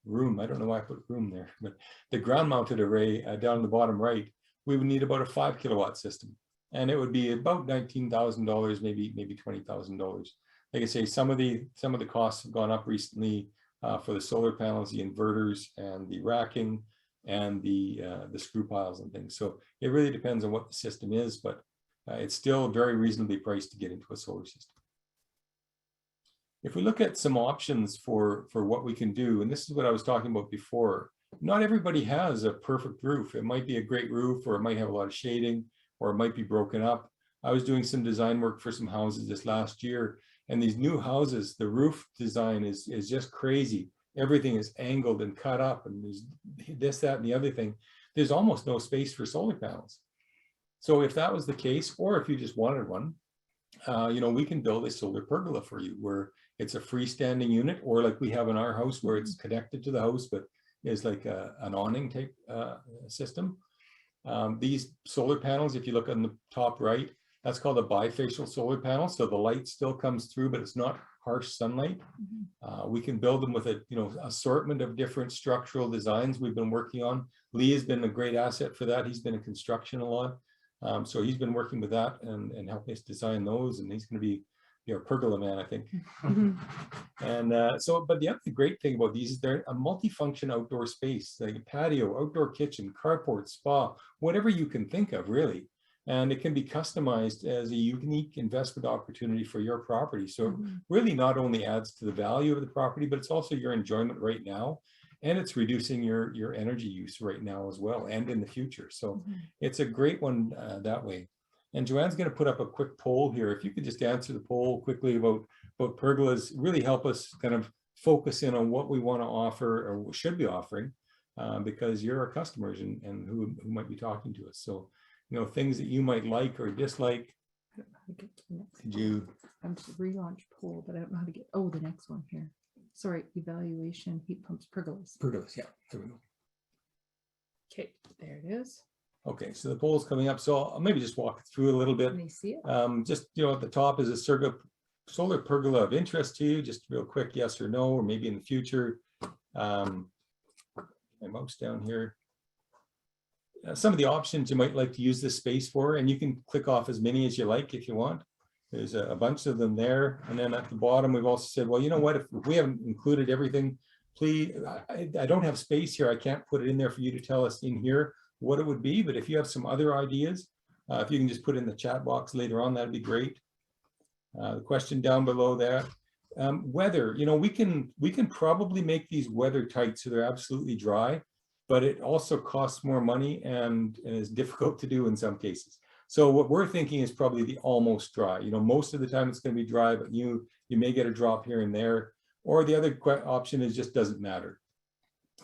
room, I don't know why I put room there, but the ground mounted array down in the bottom right, we would need about a 5 kilowatt system. And it would be about $19,000, maybe $20,000. Like I say, some of the costs have gone up recently for the solar panels, the inverters, and the racking, and the screw piles and things. So it really depends on what the system is, but it's still very reasonably priced to get into a solar system. If we look at some options for what we can do, and this is what I was talking about before, not everybody has a perfect roof. It might be a great roof, or it might have a lot of shading, or it might be broken up. I was doing some design work for some houses this last year, and these new houses, the roof design is just crazy. Everything is angled and cut up, and there's this, that, and the other thing. There's almost no space for solar panels. So if that was the case, or if you just wanted one, we can build a solar pergola for you, where it's a freestanding unit, or like we have in our house, where it's connected to the house, but is like an awning type system. These solar panels, if you look on the top right, that's called a bifacial solar panel. So the light still comes through, but it's not harsh sunlight. We can build them with a assortment of different structural designs we've been working on. Lee has been a great asset for that. He's been in construction a lot. So he's been working with that and helping us design those, and he's going to be pergola man, I think. And but the other great thing about these is they're a multifunction outdoor space, like a patio, outdoor kitchen, carport, spa, whatever you can think of, really. And it can be customized as a unique investment opportunity for your property. So it really not only adds to the value of the property, but it's also your enjoyment right now. And it's reducing your energy use right now as well, and in the future. So it's a great one that way. And Joanne's going to put up a quick poll here. If you could just answer the poll quickly about pergolas, really help us kind of focus in on what we want to offer, or should be offering, because you're our customers and who might be talking to us. So, things that you might like or dislike. I don't know how to get to the next Could one. you? I'm just relaunch poll, but I don't know how to get, the next one here. Sorry, evaluation, heat pumps, pergolas. Pergolas, yeah, there we go. Okay, there it is. Okay, so the poll's coming up. So I'll maybe just walk through a little bit. Can you see it? Just, at the top, is a solar pergola of interest to you? Just real quick, yes or no, or maybe in the future. My mouse down here. Some of the options you might like to use this space for, and you can click off as many as you like if you want. There's a bunch of them there. And then at the bottom, we've also said, well, you know what, if we haven't included everything, please, I don't have space here. I can't put it in there for you to tell us in here what it would be, but if you have some other ideas, if you can just put in the chat box later on, that'd be great. The question down below that, weather, we can probably make these weather tight so they're absolutely dry, but it also costs more money and is difficult to do in some cases. So what we're thinking is probably the almost dry. Most of the time it's going to be dry, but you may get a drop here and there. Or the other option is just doesn't matter.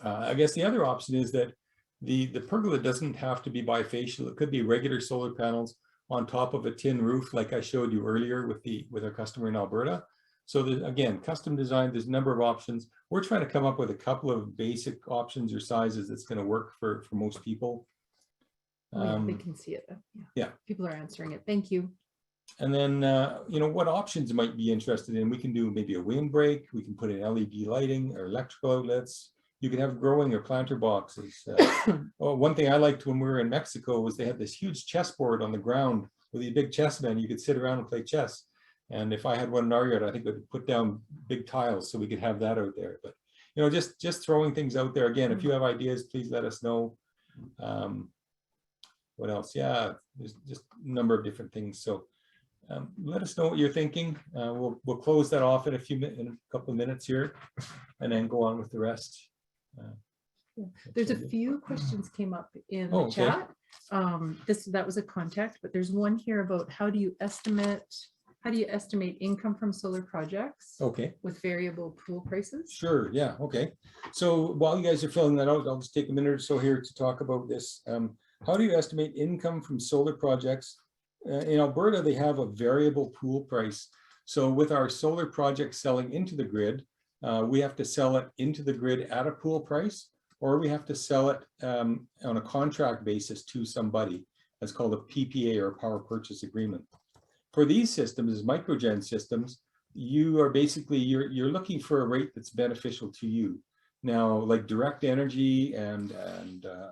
I guess the other option is that the pergola doesn't have to be bifacial. It could be regular solar panels on top of a tin roof, like I showed you earlier with our customer in Alberta. So again, custom design, there's a number of options. We're trying to come up with a couple of basic options or sizes that's going to work for most people. They can see it. Yeah. People are answering it. Thank you. And then, what options you might be interested in. We can do maybe a windbreak. We can put in LED lighting or electrical outlets. You can have growing or planter boxes. One thing I liked when we were in Mexico was they had this huge chessboard on the ground with these big chessmen. You could sit around and play chess. And if I had one in our yard, I think I'd put down big tiles so we could have that out there. But, just throwing things out there. Again, if you have ideas, please let us know. What else? Yeah, there's just a number of different things. So let us know what you're thinking. We'll close that off in a couple of minutes here, and then go on with the rest. There's a few questions came up in the chat. That was a contact, but there's one here about how do you estimate income from solar projects? Okay. With variable pool prices? Sure. Yeah. Okay. So while you guys are filling that out, I'll just take a minute or so here to talk about this. How do you estimate income from solar projects? In Alberta, they have a variable pool price. So with our solar projects selling into the grid, we have to sell it into the grid at a pool price, or we have to sell it on a contract basis to somebody. That's called a PPA, or power purchase agreement. For these systems, as microgen systems, you are basically, you're looking for a rate that's beneficial to you. Now, like direct energy and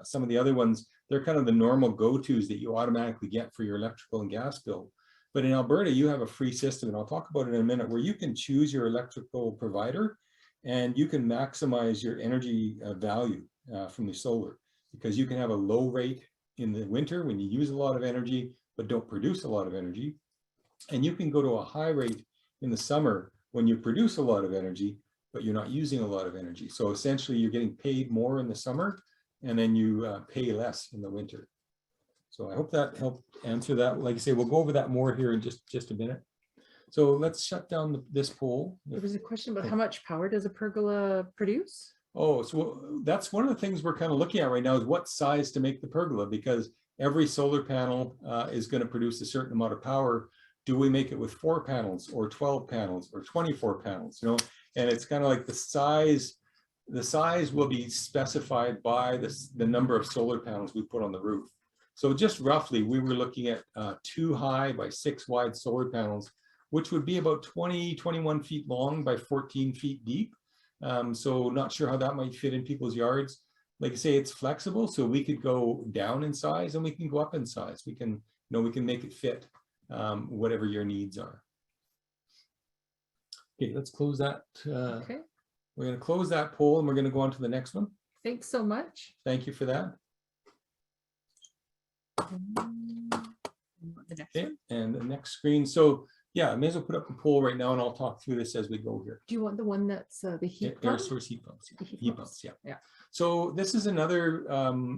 some of the other ones, they're kind of the normal go-tos that you automatically get for your electrical and gas bill. But in Alberta, you have a free system, and I'll talk about it in a minute, where you can choose your electrical provider and you can maximize your energy value from the solar, because you can have a low rate in the winter when you use a lot of energy but don't produce a lot of energy. And you can go to a high rate in the summer when you produce a lot of energy, but you're not using a lot of energy. So essentially you're getting paid more in the summer, and then you pay less in the winter. So I hope that helped answer that. Like I say, we'll go over that more here in just a minute. So let's shut down this poll. There was a question about how much power does a pergola produce? Oh, so that's one of the things we're kind of looking at right now, is what size to make the pergola, because every solar panel is going to produce a certain amount of power. Do we make it with 4 panels or 12 panels or 24 panels, you know? And it's kind of like the size will be specified by the number of solar panels we put on the roof. So just roughly, we were looking at 2 high by 6 wide solar panels, which would be about 21 feet long by 14 feet deep. So not sure how that might fit in people's yards. Like I say, it's flexible, so we could go down in size and we can go up in size. We can, we can make it fit whatever your needs are. Okay, let's close that. Okay, We're going to close that poll, and we're going to go on to the next one. thanks so much. Thank you for that. The next Okay, one. and the next screen. So yeah, I may as well put up the poll right now, and I'll talk through this as we go here. Do you want the one that's the heat Air pump? source heat pumps. The heat Heat pumps. pumps, yeah. Yeah. So this is another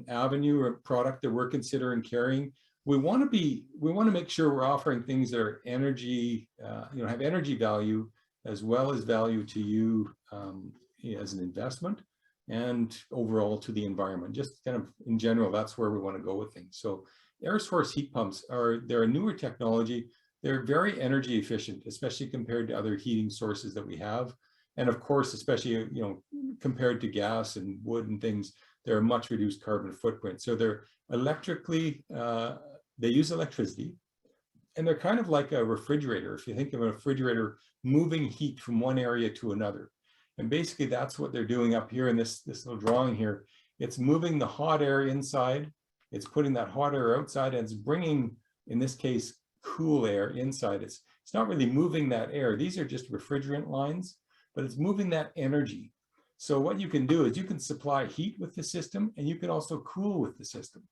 avenue or product that we're considering carrying. We want to make sure we're offering things that are energy, have energy value, as well as value to you as an investment, and overall to the environment. Just kind of in general, that's where we want to go with things. So air source heat pumps they're a newer technology. They're very energy efficient, especially compared to other heating sources that we have. And of course, especially, compared to gas and wood and things, they're a much reduced carbon footprint. So they're electrically, they use electricity, and they're kind of like a refrigerator. If you think of a refrigerator moving heat from one area to another. And basically that's what they're doing up here in this little drawing here. It's moving the hot air inside, it's putting that hot air outside, and it's bringing, in this case, cool air inside. It's not really moving that air. These are just refrigerant lines, but it's moving that energy. So what you can do is you can supply heat with the system, and you can also cool with the system.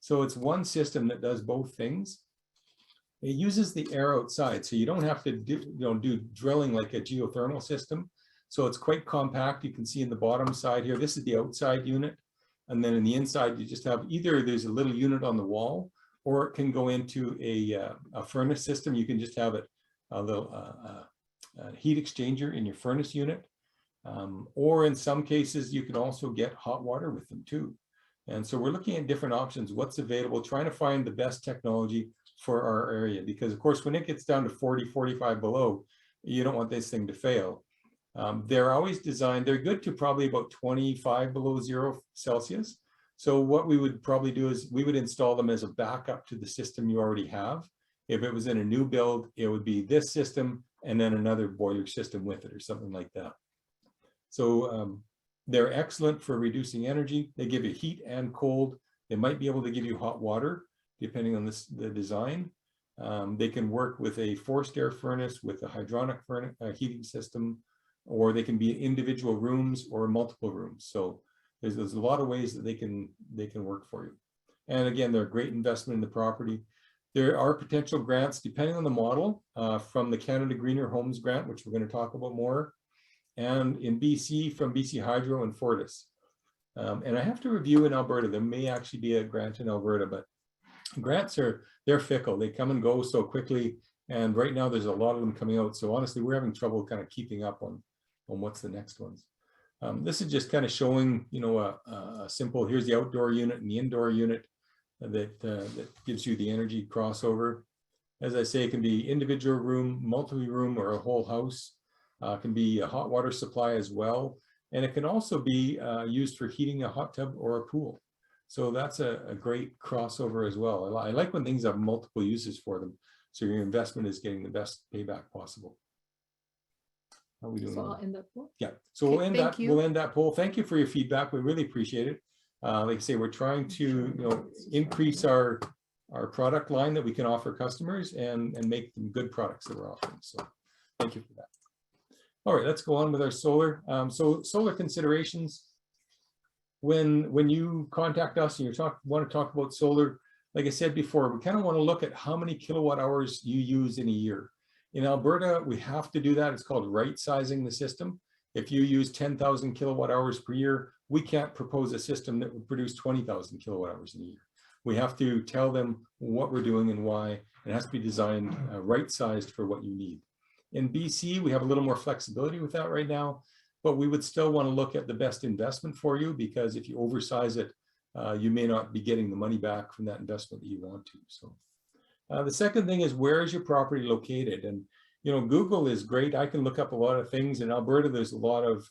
So it's one system that does both things. It uses the air outside, so you don't have to do drilling like a geothermal system. So it's quite compact. You can see in the bottom side here, this is the outside unit. And then in the inside, you just have either there's a little unit on the wall, or it can go into a furnace system. You can just have it a little heat exchanger in your furnace unit. Or in some cases, you can also get hot water with them too. And so we're looking at different options, what's available, trying to find the best technology for our area. Because of course, when it gets down to 40, 45 below, you don't want this thing to fail. They're always designed, they're good to probably about 25 below 0 Celsius. So what we would probably do is we would install them as a backup to the system you already have. If it was in a new build, it would be this system and then another boiler system with it or something like that. So they're excellent for reducing energy. They give you heat and cold. They might be able to give you hot water, depending on the design. They can work with a forced air furnace, with a hydronic heating system, or they can be individual rooms or multiple rooms. So there's a lot of ways that they can work for you. And again, they're a great investment in the property. There are potential grants, depending on the model, from the Canada Greener Homes Grant, which we're going to talk about more, and in BC from BC Hydro and Fortis. And I have to review in Alberta. There may actually be a grant in Alberta, but grants they're fickle. They come and go so quickly. And right now there's a lot of them coming out. So honestly, we're having trouble kind of keeping up on what's the next ones. This is just kind of showing, a simple, here's the outdoor unit and the indoor unit that gives you the energy crossover. As I say, it can be individual room, multi-room, or a whole house. It can be a hot water supply as well. And it can also be used for heating a hot tub or a pool. So that's a great crossover as well. I like when things have multiple uses for them. So your investment is getting the best payback possible. How are we doing? So I'll end that poll. Yeah, so Okay, we'll end thank that. you. We'll end that poll. Thank you for your feedback. We really appreciate it. Like I say, we're trying to increase our product line that we can offer customers and make them good products that we're offering. So thank you for that. All right, let's go on with our solar. So solar considerations. When you contact us and you want to talk about solar, like I said before, we kind of want to look at how many kilowatt hours you use in a year. In Alberta, we have to do that. It's called right sizing the system. If you use 10,000 kilowatt hours per year, we can't propose a system that would produce 20,000 kilowatt hours in a year. We have to tell them what we're doing and why. It has to be designed right sized for what you need. In BC, we have a little more flexibility with that right now, but we would still want to look at the best investment for you, because if you oversize it, you may not be getting the money back from that investment that you want to. So the second thing is, where is your property located? And Google is great. I can look up a lot of things. In Alberta, there's a lot of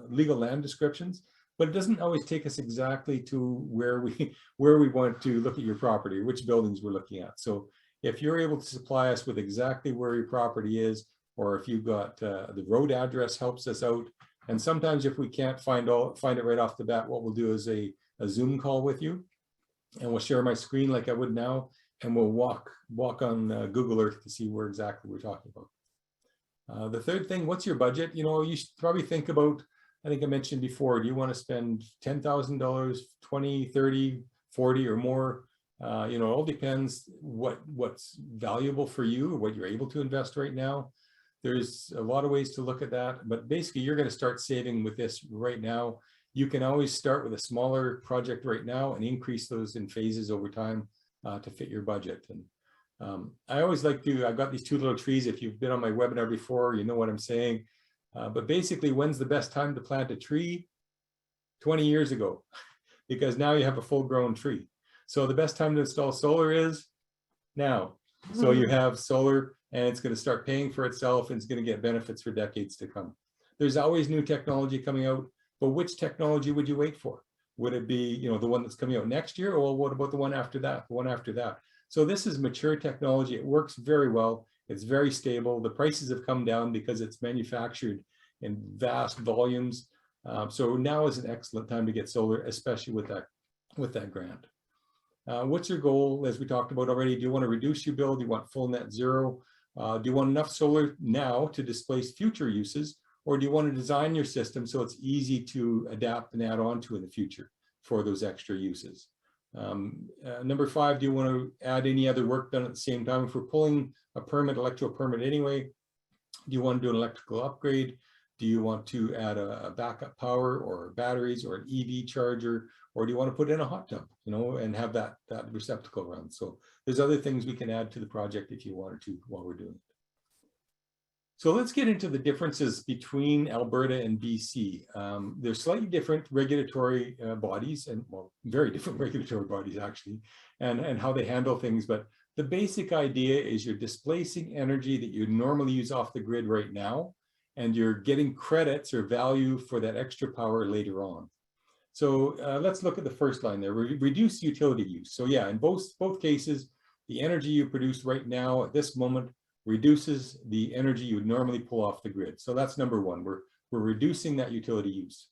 legal land descriptions, but it doesn't always take us exactly to where we want to look at your property, which buildings we're looking at. So if you're able to supply us with exactly where your property is, or if you've got the road address, helps us out. And sometimes if we can't find it right off the bat, what we'll do is a Zoom call with you, and we'll share my screen like I would now, and we'll walk on Google Earth to see where exactly we're talking about. The third thing, what's your budget? You should probably think about, I think I mentioned before, do you want to spend $10,000, 20, 30, 40 or more? It all depends what's valuable for you or what you're able to invest right now. There's a lot of ways to look at that, but basically you're going to start saving with this right now. You can always start with a smaller project right now and increase those in phases over time to fit your budget. And I always like to, I've got these two little trees. If you've been on my webinar before, you know what I'm saying. But basically, when's the best time to plant a tree? 20 years ago, because now you have a full grown tree. So the best time to install solar is now. So you have solar, and it's going to start paying for itself, and it's going to get benefits for decades to come. There's always new technology coming out, but which technology would you wait for? Would it be, the one that's coming out next year, or what about the one after that, the one after that? So this is mature technology. It works very well. It's very stable. The prices have come down because it's manufactured in vast volumes. So now is an excellent time to get solar, especially with that grant. What's your goal? As we talked about already, do you want to reduce your bill? Do you want full net zero? Do you want enough solar now to displace future uses? Or do you want to design your system so it's easy to adapt and add on to in the future for those extra uses? Number 5, do you want to add any other work done at the same time? If we're pulling a permit, electrical permit anyway, do you want to do an electrical upgrade? Do you want to add a backup power or batteries or an EV charger? Or do you want to put in a hot tub, and have that receptacle run? So there's other things we can add to the project if you wanted to while we're doing it. So let's get into the differences between Alberta and BC. There's slightly different regulatory bodies, and well, very different regulatory bodies actually, and how they handle things. But the basic idea is you're displacing energy that you normally use off the grid right now, and you're getting credits or value for that extra power later on. So let's look at the first line there, reduce utility use. So yeah, in both cases, the energy you produce right now at this moment reduces the energy you would normally pull off the grid. So that's number 1, we're reducing that utility use.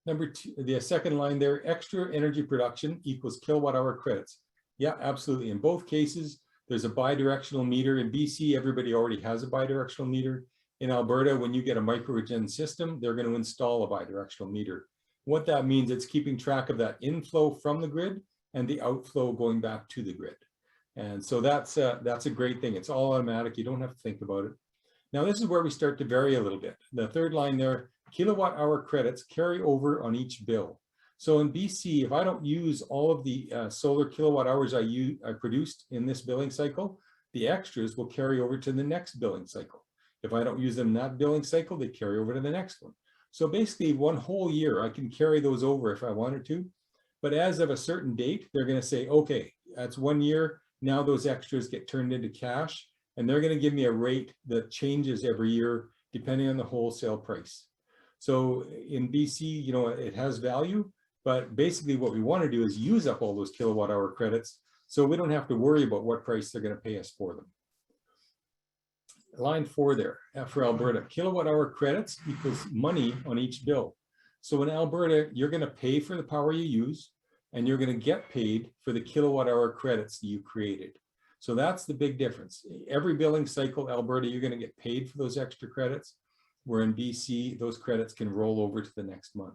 Number 2, the second line there, extra energy production equals kilowatt hour credits. Yeah, absolutely. In both cases, there's a bidirectional meter. In BC, everybody already has a bidirectional meter. In Alberta, when you get a microregen system, they're going to install a bidirectional meter. What that means, it's keeping track of that inflow from the grid and the outflow going back to the grid. And so that's a great thing. It's all automatic. You don't have to think about it. Now, this is where we start to vary a little bit. The third line there, kilowatt hour credits carry over on each bill. So in BC, if I don't use all of the solar kilowatt hours I produced in this billing cycle, the extras will carry over to the next billing cycle. If I don't use them in that billing cycle, they carry over to the next one. So basically, one whole year, I can carry those over if I wanted to. But as of a certain date, they're going to say, okay, that's 1 year. Now those extras get turned into cash, and they're going to give me a rate that changes every year depending on the wholesale price. So in BC, it has value, But basically what we want to do is use up all those kilowatt hour credits so we don't have to worry about what price they're going to pay us for them. Line 4 there for Alberta, kilowatt hour credits equals money on each bill. So in Alberta, you're going to pay for the power you use, and you're going to get paid for the kilowatt hour credits that you created. So that's the big difference. Every billing cycle, Alberta, you're going to get paid for those extra credits, where in BC, those credits can roll over to the next month.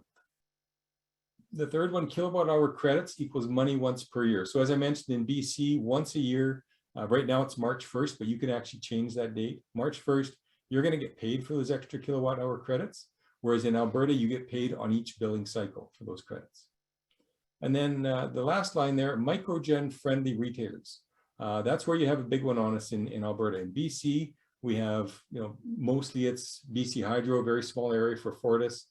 The third one, kilowatt hour credits equals money once per year. So as I mentioned, in BC, once a year, right now it's March 1st, but you can actually change that date. March 1st, you're going to get paid for those extra kilowatt hour credits, whereas in Alberta, you get paid on each billing cycle for those credits. And then the last line there, microgen friendly retailers. That's where you have a big one on us in Alberta. In BC, we have, mostly it's BC Hydro, a very small area for Fortis.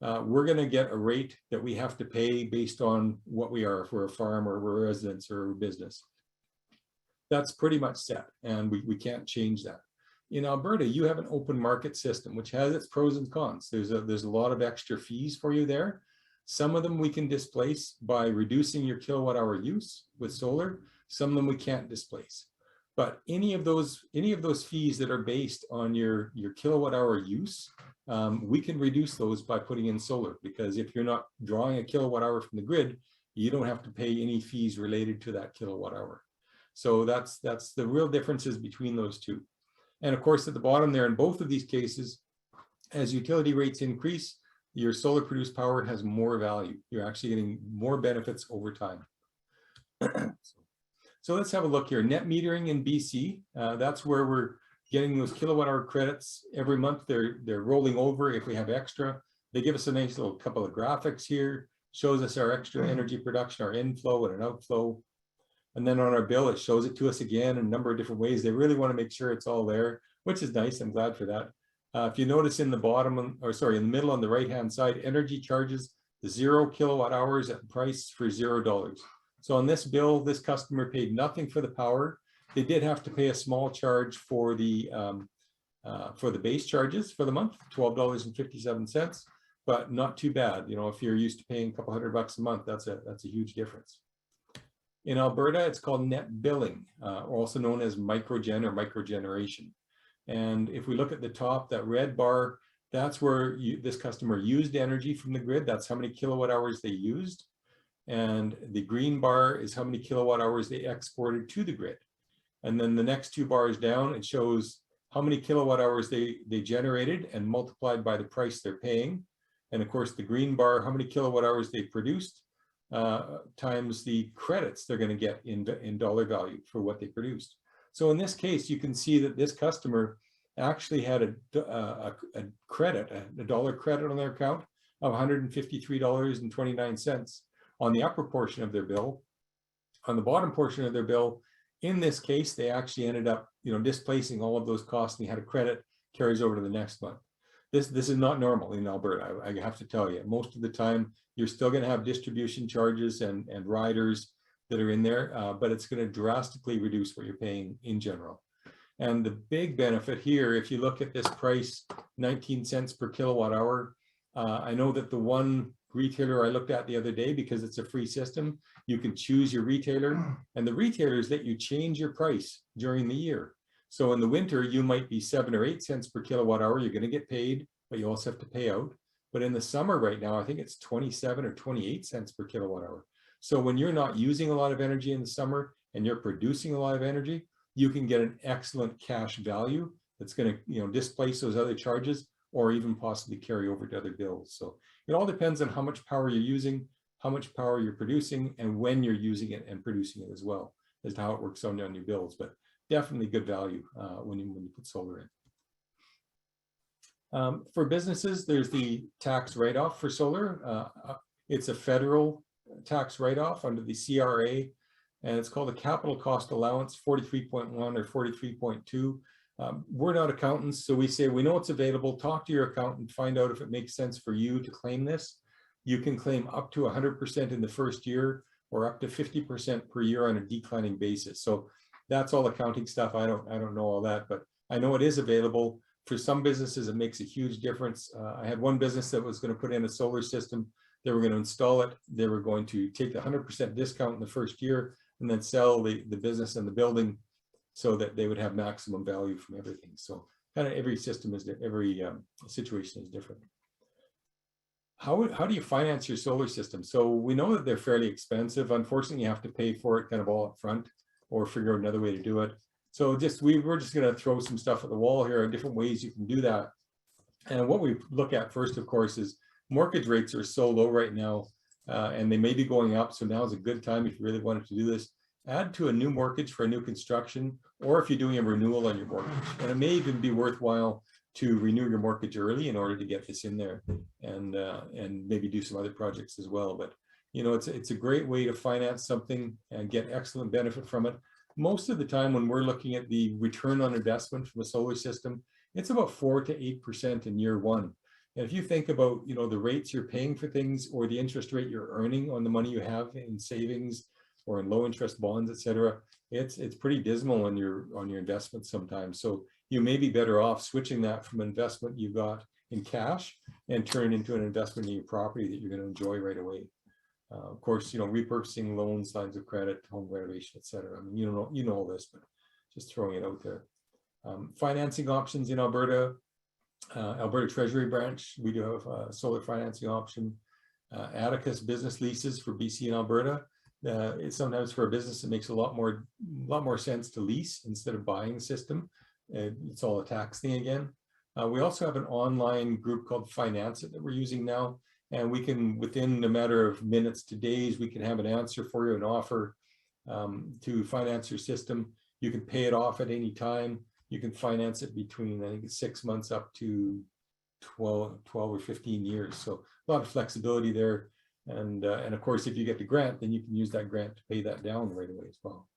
We're going to get a rate that we have to pay based on what we are, if we're a farm or we're residents or a business. That's pretty much set, and we can't change that. In Alberta, you have an open market system, which has its pros and cons. There's a lot of extra fees for you there. Some of them we can displace by reducing your kilowatt hour use with solar. Some of them we can't displace. But any of those fees that are based on your kilowatt hour use, we can reduce those by putting in solar, because if you're not drawing a kilowatt hour from the grid, you don't have to pay any fees related to that kilowatt hour. So that's the real differences between those two. And of course, at the bottom there, in both of these cases, as utility rates increase, your solar produced power has more value. You're actually getting more benefits over time. So let's have a look here. Net metering in BC, that's where we're getting those kilowatt hour credits every month. They're rolling over if we have extra. They give us a nice little couple of graphics here, shows us our extra energy production, our inflow and an outflow. And then on our bill, it shows it to us again in a number of different ways. They really want to make sure it's all there, which is nice. I'm glad for that. If you notice in the bottom, or sorry, in the middle on the right-hand side, energy charges, 0 kilowatt hours at price for $0. So on this bill, this customer paid nothing for the power. They did have to pay a small charge for the base charges for the month, $12.57, but not too bad. If you're used to paying a couple $100 a month, that's a huge difference. In Alberta, it's called net billing, also known as microgen or microgeneration. And if we look at the top, that red bar, that's where this customer used energy from the grid. That's how many kilowatt hours they used. And the green bar is how many kilowatt hours they exported to the grid. And then the next 2 bars down, it shows how many kilowatt hours they generated and multiplied by the price they're paying. And of course, the green bar, how many kilowatt hours they produced times the credits they're going to get in dollar value for what they produced. So in this case, you can see that this customer actually had a dollar credit on their account of $153.29 on the upper portion of their bill. On the bottom portion of their bill, in this case, they actually ended up, displacing all of those costs, and they had a credit carries over to the next month. This is not normal in Alberta, I have to tell you. Most of the time, you're still going to have distribution charges and riders that are in there, but it's going to drastically reduce what you're paying in general. And the big benefit here, if you look at this price, 19 cents per kilowatt hour, I know that the one retailer I looked at the other day, because it's a free system, you can choose your retailer, and the retailers let you change your price during the year. So in the winter, you might be 7 or 8 cents per kilowatt hour. You're going to get paid, but you also have to pay out. But in the summer right now, I think it's 27 or 28 cents per kilowatt hour. So when you're not using a lot of energy in the summer and you're producing a lot of energy, you can get an excellent cash value that's going to, displace those other charges or even possibly carry over to other bills. So it all depends on how much power you're using, how much power you're producing, and when you're using it and producing it as well, as to how it works on your bills. But definitely good value when you put solar in. For businesses, there's the tax write-off for solar. It's a federal tax write-off under the CRA, and it's called a capital cost allowance, 43.1 or 43.2. We're not accountants, so we say we know it's available. Talk to your accountant, find out if it makes sense for you to claim this. You can claim up to 100% in the first year, or up to 50% per year on a declining basis. So that's all accounting stuff. I don't know all that, but I know it is available. For some businesses, it makes a huge difference. I had one business that was going to put in a solar system They were going to install it. They were going to take the 100% discount in the first year and then sell the business and the building so that they would have maximum value from everything. So kind of every system is, every situation is different. How do you finance your solar system? So we know that they're fairly expensive. Unfortunately, you have to pay for it kind of all up front or figure out another way to do it. So we're just going to throw some stuff at the wall here on different ways you can do that. And what we look at first, of course, is mortgage rates are so low right now, and they may be going up. So now is a good time if you really wanted to do this. Add to a new mortgage for a new construction, or if you're doing a renewal on your mortgage. And it may even be worthwhile to renew your mortgage early in order to get this in there, and maybe do some other projects as well. But you know, it's a great way to finance something and get excellent benefit from it. Most of the time when we're looking at the return on investment from a solar system, it's about 4 to 8% in year one. And if you think about, you know, the rates you're paying for things or the interest rate you're earning on the money you have in savings or in low interest bonds, et cetera, it's pretty dismal on your investments sometimes. So you may be better off switching that from investment you got in cash and turn it into an investment in your property that you're going to enjoy right away. Of course, you know, repurchasing loans, lines of credit, home renovation, et cetera. I mean, you know all this, but just throwing it out there. Financing options in Alberta, Alberta Treasury Branch, we do have a solar financing option. Atticus business leases for BC and Alberta. It's sometimes for a business, it makes a lot more sense to lease instead of buying the system. It's all a tax thing again. We also have an online group called Finance It that we're using now. And we can, within a matter of minutes to days, we can have an answer for you, an offer to finance your system. You can pay it off at any time. You can finance it between, I think it's 6 months up to 12 or 15 years. So a lot of flexibility there. And of course, if you get the grant, then you can use that grant to pay that down right away as well.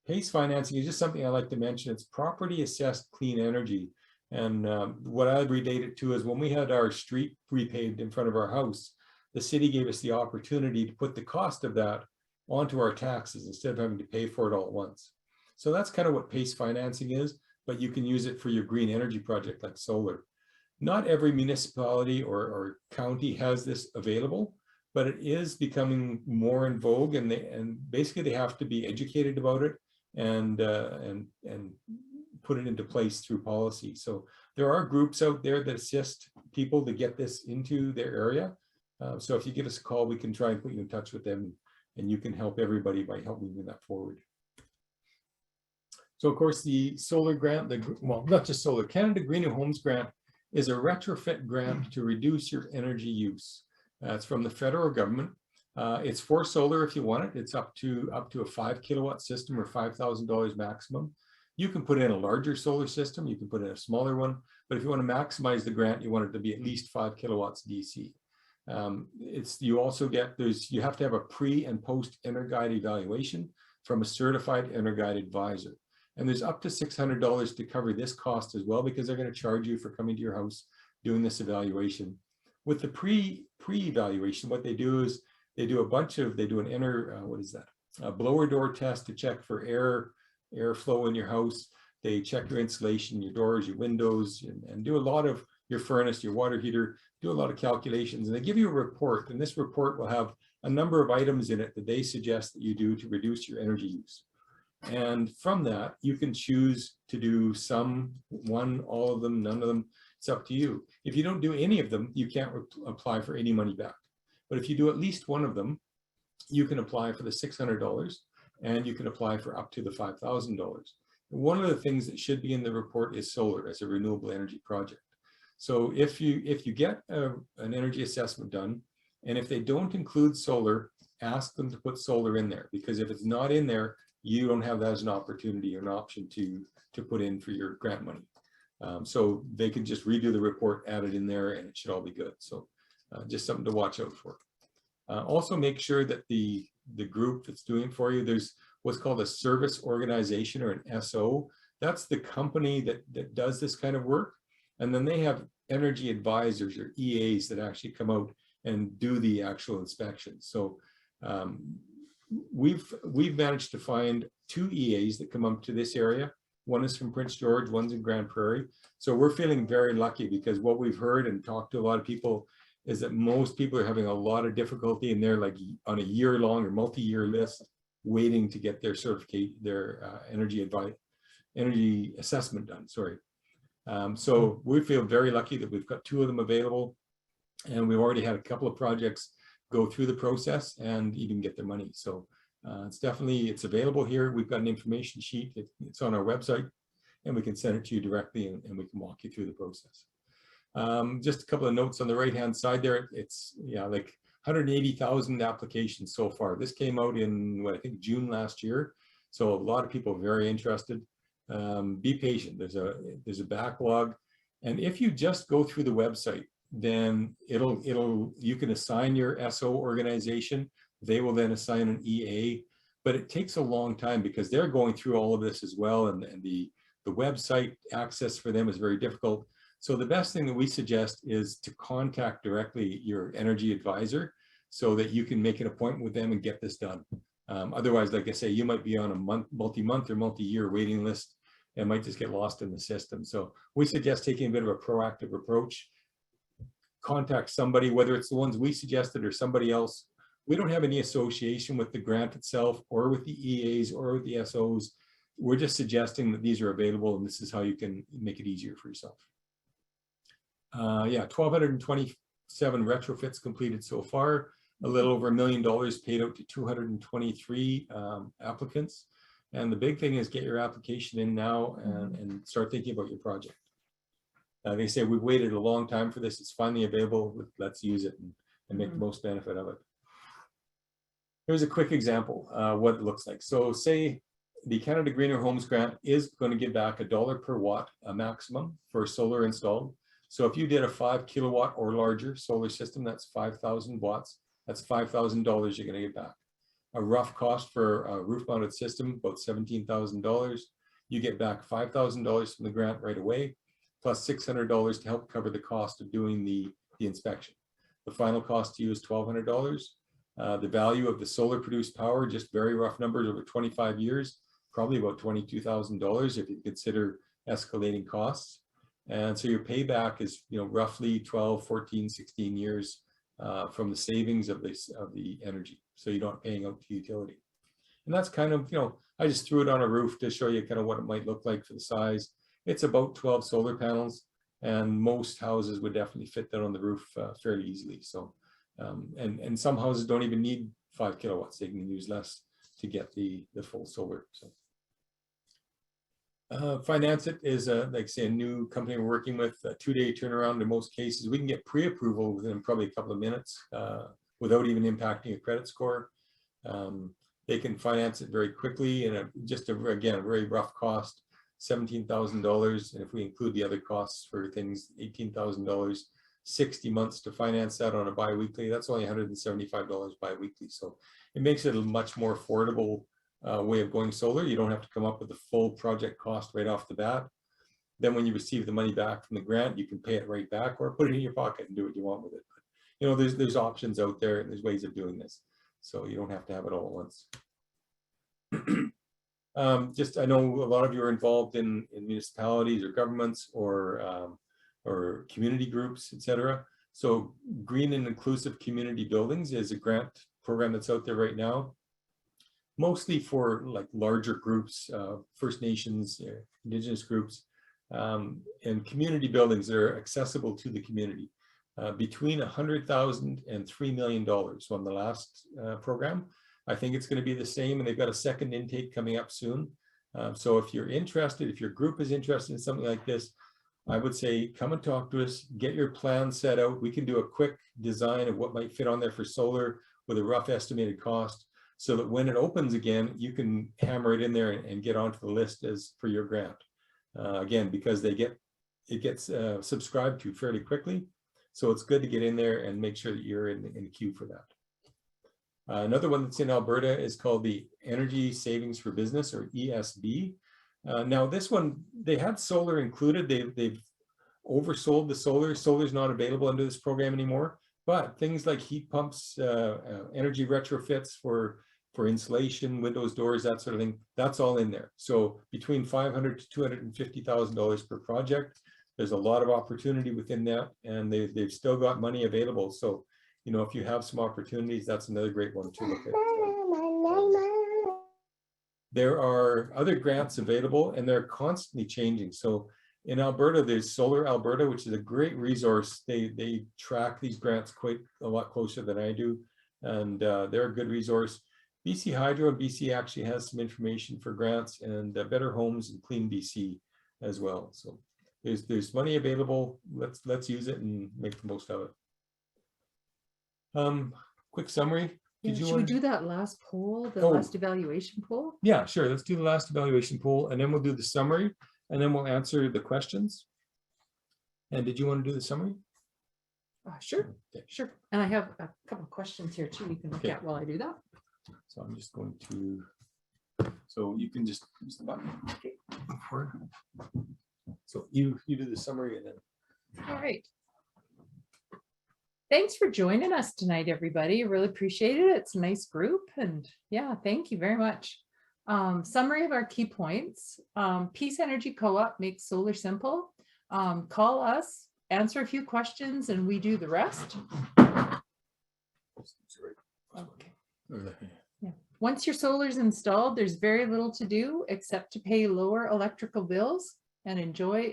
PACE financing is just something I like to mention. It's property assessed clean energy. And what I relate it to is when we had our street repaved in front of our house, the city gave us the opportunity to put the cost of that onto our taxes instead of having to pay for it all at once. So that's kind of what PACE financing is, but you can use it for your green energy project like solar. Not every municipality or county has this available, but it is becoming more in vogue, and basically they have to be educated about it and put it into place through policy. So there are groups out there that assist people to get this into their area. So if you give us a call, we can try and put you in touch with them, and you can help everybody by helping move that forward. So of course the solar grant, well, not just solar, Canada Green New Homes Grant is a retrofit grant to reduce your energy use. It's from the federal government. It's for solar if you want it. It's up to a 5 kilowatt system or $5,000 maximum. You can put in a larger solar system, you can put in a smaller one, but if you want to maximize the grant, you want it to be at least 5 kilowatts DC. You also get, you have to have a pre and post EnerGuide evaluation from a certified EnerGuide advisor. And there's up to $600 to cover this cost as well, because they're going to charge you for coming to your house, doing this evaluation. With the pre-evaluation, what they do is they do a blower door test to check for airflow in your house. They check your insulation, your doors, your windows, and do a lot of your furnace, your water heater, do a lot of calculations. And they give you a report, and this report will have a number of items in it that they suggest that you do to reduce your energy use. And from that, you can choose to do some, one, all of them, none of them. It's up to you. If you don't do any of them, you can't apply for any money back. But if you do at least one of them, you can apply for the $600, and you can apply for up to the $5,000. One of the things that should be in the report is solar as a renewable energy project. So if you get an energy assessment done, and if they don't include solar, ask them to put solar in there, because if it's not in there, you don't have that as an opportunity or an option to put in for your grant money. So they can just redo the report, add it in there, and it should all be good. So just something to watch out for. Also make sure that the group that's doing it for you, there's what's called a service organization or an SO. That's the company that does this kind of work. And then they have energy advisors or EAs that actually come out and do the actual inspections. So we've managed to find 2 EAs that come up to this area. One is from Prince George, one's in Grand Prairie. So we're feeling very lucky, because what we've heard and talked to a lot of people is that most people are having a lot of difficulty, and they're like on a year-long or multi-year list waiting to get their certificate, their energy assessment done. Sorry. So we feel very lucky that we've got 2 of them available, and we've already had a couple of projects go through the process and even get their money. So it's available here. We've got an information sheet. It's on our website, and we can send it to you directly, and we can walk you through the process. Just a couple of notes on the right-hand side there. It's like 180,000 applications so far. This came out in I think June last year. So a lot of people are very interested. Be patient. There's a backlog, and if you just go through the website, then you can assign your SO organization. They will then assign an EA, but it takes a long time because they're going through all of this as well, and the website access for them is very difficult. So the best thing that we suggest is to contact directly your energy advisor so that you can make an appointment with them and get this done. Otherwise, like I say, you might be on a multi-month or multi-year waiting list and might just get lost in the system. So we suggest taking a bit of a proactive approach. Contact somebody, whether it's the ones we suggested or somebody else. We don't have any association with the grant itself or with the EAs or with the SOs. We're just suggesting that these are available, and this is how you can make it easier for yourself. 1,227 retrofits completed so far. A little over $1 million paid out to 223 applicants. And the big thing is get your application in now and start thinking about your project. They say we've waited a long time for this. It's finally available. Let's use it and make the most benefit of it. Here's a quick example what it looks like. So say the Canada Greener Homes Grant is going to give back $1 per watt, a maximum for solar installed. So if you did a 5 kilowatt or larger solar system, that's 5,000 watts. That's $5,000 you're going to get back. A rough cost for a roof-mounted system, about $17,000. You get back $5,000 from the grant right away, plus $600 to help cover the cost of doing the inspection. The final cost to you is $1,200. The value of the solar produced power, just very rough numbers over 25 years, probably about $22,000 if you consider escalating costs. And so your payback is, roughly 12, 14, 16 years from the savings of the energy. So you're not paying out to utility. And that's kind of, I just threw it on a roof to show you kind of what it might look like for the size. It's about 12 solar panels, and most houses would definitely fit that on the roof fairly easily. So, and some houses don't even need 5 kilowatts. They can use less to get the full solar. So. Finance It is, like say, a new company we're working with, a 2-day turnaround in most cases. We can get pre-approval within probably a couple of minutes without even impacting a credit score. They can finance it very quickly, and again, a very rough cost, $17,000. And if we include the other costs for things, $18,000, 60 months to finance that on a bi-weekly, that's only $175 bi-weekly. So it makes it a much more affordable way of going solar. You don't have to come up with the full project cost right off the bat. Then when you receive the money back from the grant, you can pay it right back or put it in your pocket and do what you want with it. But, there's options out there, and there's ways of doing this. So you don't have to have it all at once. I know a lot of you are involved in municipalities or governments or community groups, etc. So Green and Inclusive Community Buildings is a grant program that's out there right now, mostly for like larger groups, First Nations, Indigenous groups, and community buildings that are accessible to the community. Between $100,000 and $3 million on the last program. I think it's going to be the same, and they've got a second intake coming up soon. So if you're interested, if your group is interested in something like this, I would say come and talk to us, get your plan set out. We can do a quick design of what might fit on there for solar with a rough estimated cost, so that when it opens again, you can hammer it in there and get onto the list as for your grant. Again, because it gets subscribed to fairly quickly. So it's good to get in there and make sure that you're in the queue for that. Another one that's in Alberta is called the Energy Savings for Business, or ESB. Now this one, they had solar included. They've oversold the solar. Solar's not available under this program anymore, but things like heat pumps, energy retrofits for insulation, windows, doors, that sort of thing, that's all in there. So between $500,000 to $250,000 per project. there's a lot of opportunity within that, and they've still got money available. So, you know, if you have some opportunities, that's another great one to look at. There are other grants available, and they're constantly changing. So in Alberta, there's Solar Alberta, which is a great resource. They track these grants quite a lot closer than I do, and they're a good resource. BC Hydro and BC actually has some information for grants, and Better Homes and Clean BC as well. So there's money available. Let's use it and make the most of it. Quick summary. Should we do that last poll, the Oh. last evaluation poll? Yeah, sure. Let's do the last evaluation poll, and then we'll do the summary, and then we'll answer the questions. And did you want to do the summary? Sure, Okay. sure. And I have a couple of questions here too, you can look Okay. at while I do that. So I'm just going to, so you can just use the button. Okay. So you do the summary, and then. All right. Thanks for joining us tonight, everybody. Really appreciate it. It's a nice group, and yeah, thank you very much. Summary of our key points. Peace Energy Co-op makes solar simple. Call us, answer a few questions, and we do the rest. Okay. Yeah. Once your solar is installed, there's very little to do except to pay lower electrical bills and enjoy.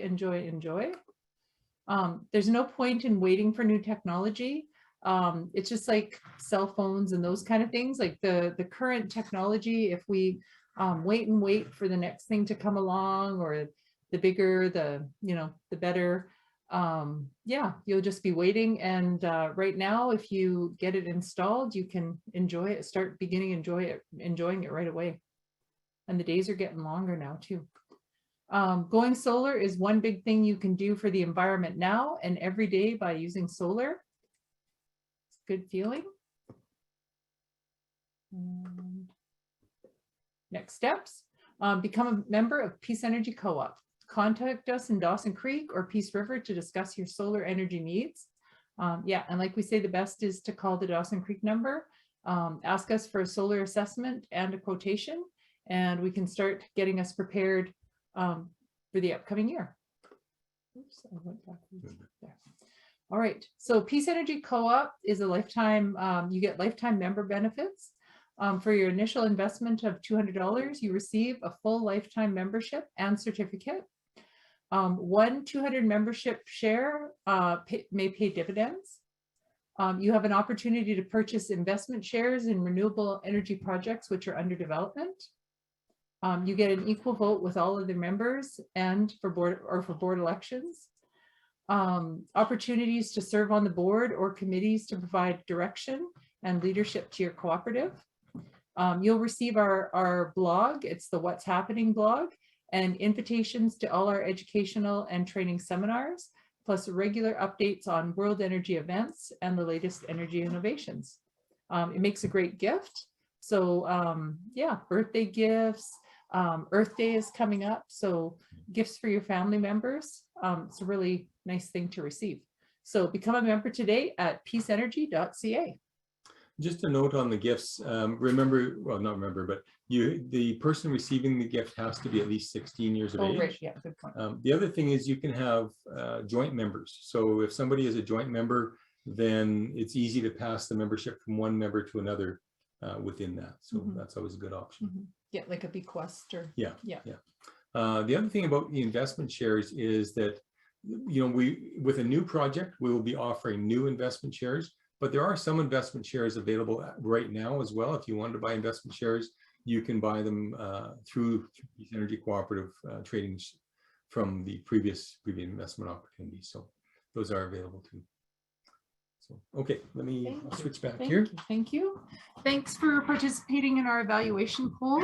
There's no point in waiting for new technology. It's just like cell phones and those kind of things, like the current technology. If we wait for the next thing to come along, or the bigger, the better, yeah, you'll just be waiting. And right now, if you get it installed, you can enjoy it, enjoying it right away. And the days are getting longer now too. Going solar is one big thing you can do for the environment now and every day by using solar. It's a good feeling. Next steps, become a member of Peace Energy Co-op. Contact us in Dawson Creek or Peace River to discuss your solar energy needs. Yeah, and like we say, the best is to call the Dawson Creek number, ask us for a solar assessment and a quotation, and we can start getting us prepared for the upcoming year. Oops, I went backwards there. All right, so Peace Energy Co-op is a lifetime, you get lifetime member benefits. For your initial investment of $200, you receive a full lifetime membership and certificate. One 200 membership share may pay dividends. You have an opportunity to purchase investment shares in renewable energy projects which are under development. You get an equal vote with all of the members and for board elections. Opportunities to serve on the board or committees to provide direction and leadership to your cooperative. You'll receive our blog. It's the What's Happening blog, and invitations to all our educational and training seminars, plus regular updates on world energy events and the latest energy innovations. It makes a great gift. So yeah, birthday gifts, Earth Day is coming up, so gifts for your family members. It's a really nice thing to receive. So become a member today at peaceenergy.ca. Just a note on the gifts. Remember, well, not remember, but the person receiving the gift has to be at least 16 years of age. Right, yeah, good point. The other thing is you can have joint members. So if somebody is a joint member, then it's easy to pass the membership from one member to another within that. So that's always a good option. Yeah, like a bequest or. Yeah. The other thing about the investment shares is that, with a new project, we will be offering new investment shares. But there are some investment shares available right now as well. If you wanted to buy investment shares, you can buy them through Peace Energy Cooperative trading from the previous investment opportunities. So those are available too. So, okay, let me switch back here. Thank you. Thanks for participating in our evaluation poll.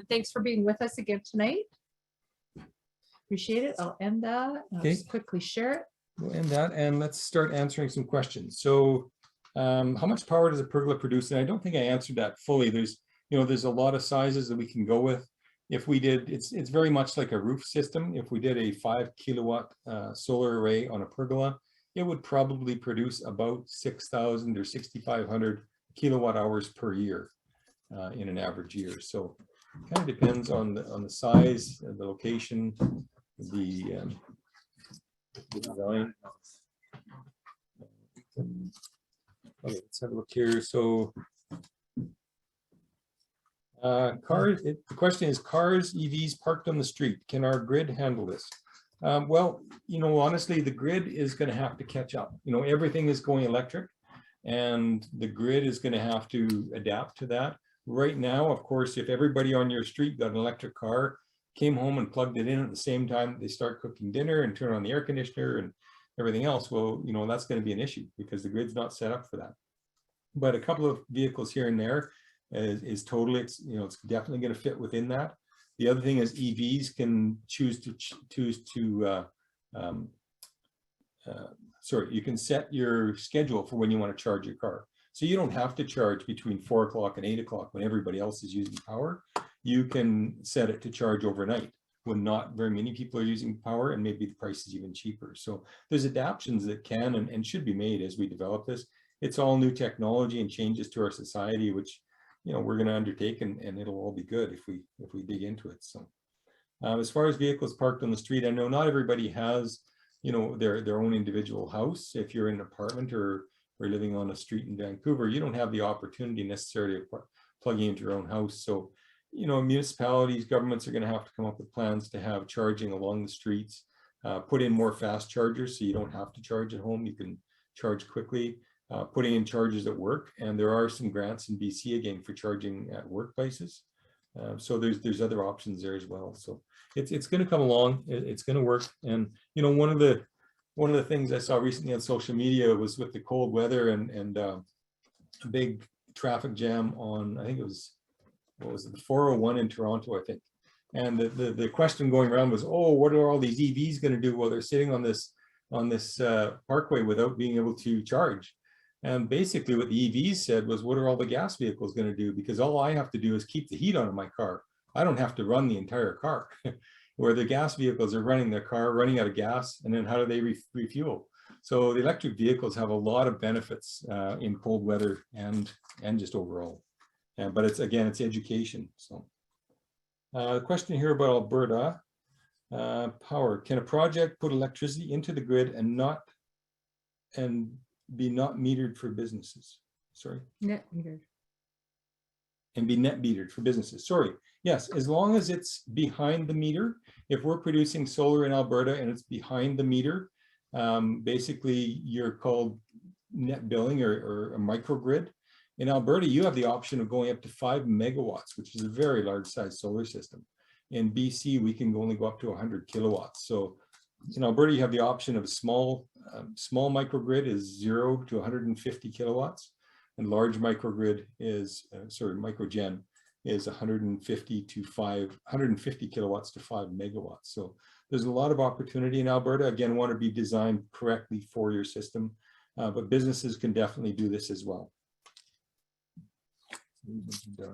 Thanks for being with us again tonight. Appreciate it. I'll end that. I'll just quickly share it. We'll end that and let's start answering some questions. So how much power does a pergola produce? And I don't think I answered that fully. There's a lot of sizes that we can go with. If we did, it's very much like a roof system. If we did a 5 kilowatt solar array on a pergola, it would probably produce about 6,000 or 6,500 kilowatt hours per year in an average year. So it kind of depends on the size, the location, the design. Okay, let's have a look here. So cars, the question is cars, EVs parked on the street. Can our grid handle this? Well, you know, honestly, the grid is going to have to catch up. You know, everything is going electric and the grid is going to have to adapt to that. Right now, of course, if everybody on your street got an electric car, came home and plugged it in at the same time they start cooking dinner and turn on the air conditioner and everything else, well, you know, that's going to be an issue because the grid's not set up for that. But a couple of vehicles here and there is totally, it's, you know, it's definitely going to fit within that. The other thing is EVs can choose to you can set your schedule for when you want to charge your car. So you don't have to charge between 4 o'clock and 8 o'clock when everybody else is using power. You can set it to charge overnight when not very many people are using power, and maybe the price is even cheaper. So there's adaptations that can and should be made as we develop this. It's all new technology and changes to our society, which, you know, we're going to undertake, and it'll all be good if we dig into it. So as far as vehicles parked on the street, I know not everybody has, you know, their own individual house. If you're in an apartment or living on a street in Vancouver, you don't have the opportunity necessarily of plugging into your own house. So, you know, municipalities, governments are going to have to come up with plans to have charging along the streets, put in more fast chargers so you don't have to charge at home. You can charge quickly, putting in chargers at work. And there are some grants in BC again for charging at workplaces. So there's other options there as well. So it's going to come along. It's going to work. And, you know, one of the things I saw recently on social media was with the cold weather and a big traffic jam on, I think it was, what was it, the 401 in Toronto, I think. And the question going around was, oh, what are all these EVs going to do while they're sitting on this parkway without being able to charge? And basically what the EVs said was, what are all the gas vehicles going to do? Because all I have to do is keep the heat on in my car. I don't have to run the entire car. Where the gas vehicles are running their car, running out of gas, and then how do they refuel? So the electric vehicles have a lot of benefits in cold weather and just overall. But it's, again, it's education. So the question here about Alberta power. Can a project put electricity into the grid and be not metered for businesses? Sorry. Net metered. And be net metered for businesses. Sorry. Yes, as long as it's behind the meter. If we're producing solar in Alberta and it's behind the meter, basically you're called net billing or a microgrid. In Alberta, you have the option of going up to 5 megawatts, which is a very large size solar system. In BC, we can only go up to 100 kilowatts. So in Alberta, you have the option of a small microgrid is 0 to 150 kilowatts, and large microgrid is, microgen is 150 kilowatts to 5 megawatts. So there's a lot of opportunity in Alberta. Again, want to be designed correctly for your system, but businesses can definitely do this as well. Yeah.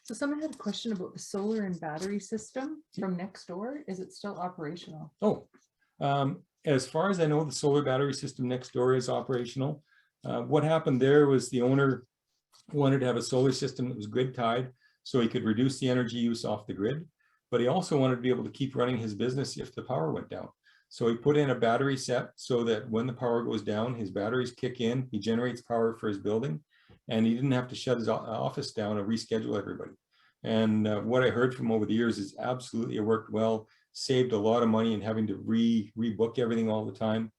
So someone had a question about the solar and battery system from next door. Is it still operational? Oh, as far as I know, the solar battery system next door is operational. What happened there was the owner wanted to have a solar system that was grid tied so he could reduce the energy use off the grid, but he also wanted to be able to keep running his business if the power went down. So he put in a battery set so that when the power goes down, his batteries kick in, he generates power for his building, and he didn't have to shut his office down and reschedule everybody. And what I heard from over the years is absolutely it worked well, saved a lot of money in having to rebook everything all the time.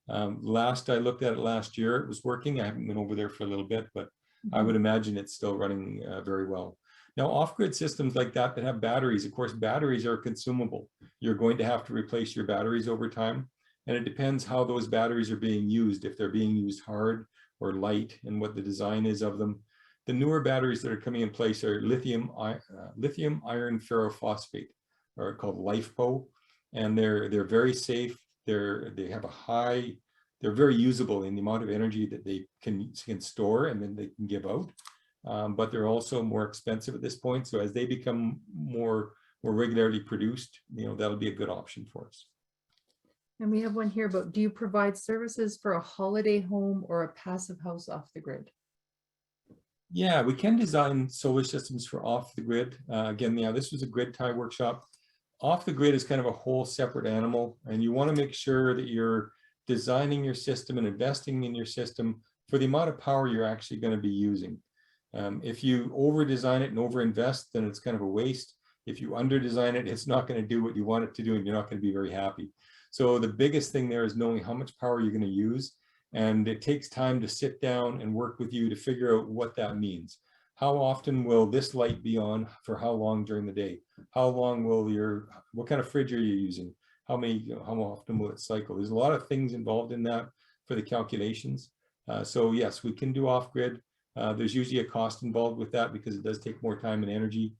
Last I looked at it last year, it was working. I haven't been over there for a little bit, but I would imagine it's still running very well. Now, off-grid systems like that have batteries, of course, batteries are consumable. You're going to have to replace your batteries over time. And it depends how those batteries are being used, if they're being used hard or light, and what the design is of them. The newer batteries that are coming in place are lithium iron ferrophosphate, or called LiFePO, and they're very safe. They have a high, they're very usable in the amount of energy that they can store and then they can give out. But they're also more expensive at this point. So as they become more regularly produced, you know, that'll be a good option for us. And we have one here about, do you provide services for a holiday home or a passive house off the grid? Yeah, we can design solar systems for off the grid. Again, yeah, this was a grid tie workshop. off the grid is kind of a whole separate animal, and you want to make sure that you're designing your system and investing in your system for the amount of power you're actually going to be using. If you over design it and over invest, then it's kind of a waste. If you under design it, it's not going to do what you want it to do, and you're not going to be very happy. So the biggest thing there is knowing how much power you're going to use. And it takes time to sit down and work with you to figure out what that means. How often will this light be on for how long during the day? How long will what kind of fridge are you using? How often will it cycle? There's a lot of things involved in that for the calculations. So yes, we can do off-grid. There's usually a cost involved with that because it does take more time and energy.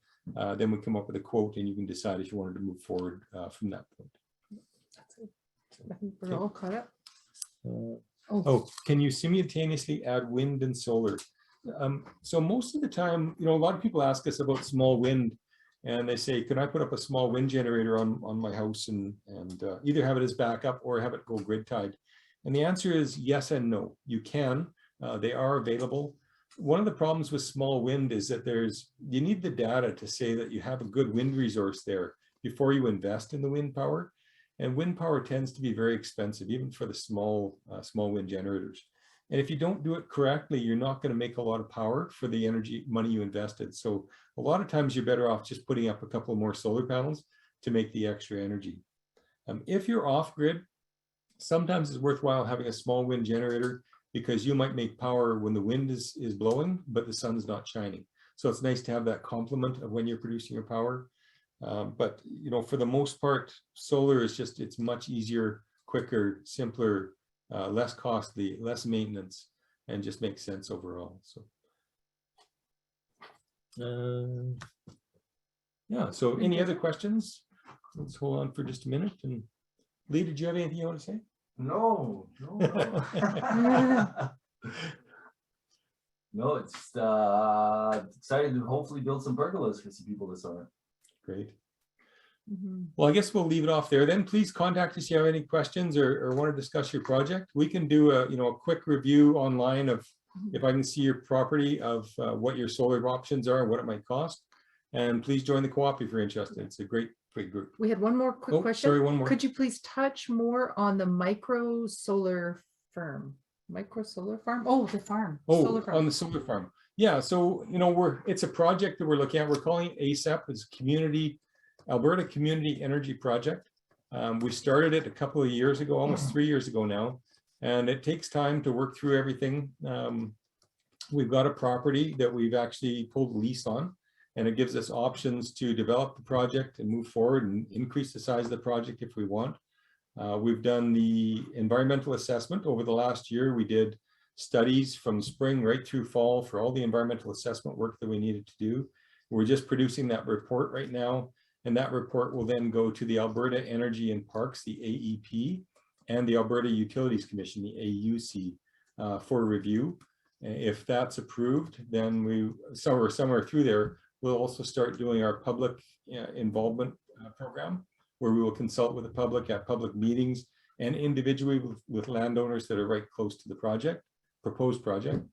Then we come up with a quote and you can decide if you wanted to move forward from that point. That's it. I think we're all caught up. Oh, can you simultaneously add wind and solar? So most of the time, a lot of people ask us about small wind, and they say, can I put up a small wind generator on my house and either have it as backup or have it go grid tied? And the answer is yes and no. You can. They are available. One of the problems with small wind is that you need the data to say that you have a good wind resource there before you invest in the wind power. And wind power tends to be very expensive, even for the small wind generators. And if you don't do it correctly, you're not going to make a lot of power for the money you invested. So a lot of times you're better off just putting up a couple more solar panels to make the extra energy. If you're off grid, sometimes it's worthwhile having a small wind generator because you might make power when the wind is blowing, but the sun's not shining. So it's nice to have that complement of when you're producing your power. But for the most part, solar is it's much easier, quicker, simpler, less costly, less maintenance, and just makes sense overall. So yeah, so any other questions? Let's hold on for just a minute. And Lee, did you have anything you want to say? No. No, it's excited to hopefully build some pergolas for some people this summer. Great. Well, I guess we'll leave it off there. Then please contact us if you have any questions or want to discuss your project. We can do a quick review online of, if I can see your property, of what your solar options are and what it might cost. And please join the co-op if you're interested. It's a great group. We had one more quick question. Sorry, one more. Could you please touch more on the micro solar farm? Micro solar farm? Oh, the farm. Oh, on the solar farm. Yeah, so it's a project that we're looking at. We're calling it ASEP. It's Alberta Community Energy Project. We started it a couple of years ago, almost 3 years ago now, and it takes time to work through everything. We've got a property that we've actually pulled a lease on, and it gives us options to develop the project and move forward and increase the size of the project if we want. We've done the environmental assessment over the last year. We did studies from spring right through fall for all the environmental assessment work that we needed to do. We're just producing that report right now, and that report will then go to the Alberta Energy and Parks, the AEP, and the Alberta Utilities Commission, the AUC, for review. If that's approved, then somewhere through there, we'll also start doing our public involvement program, where we will consult with the public at public meetings and individually with landowners that are right close to the proposed project.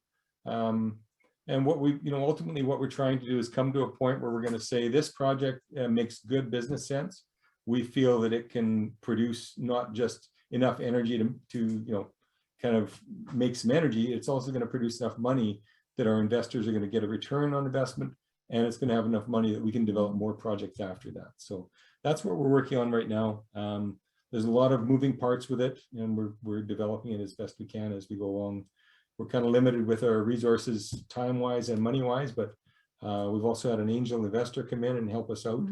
And what ultimately what we're trying to do is come to a point where we're going to say this project makes good business sense. We feel that it can produce not just enough energy to kind of make some energy. It's also going to produce enough money that our investors are going to get a return on investment, and it's going to have enough money that we can develop more projects after that. So that's what we're working on right now. There's a lot of moving parts with it, and we're developing it as best we can as we go along. We're kind of limited with our resources time-wise and money-wise, but we've also had an angel investor come in and help us out.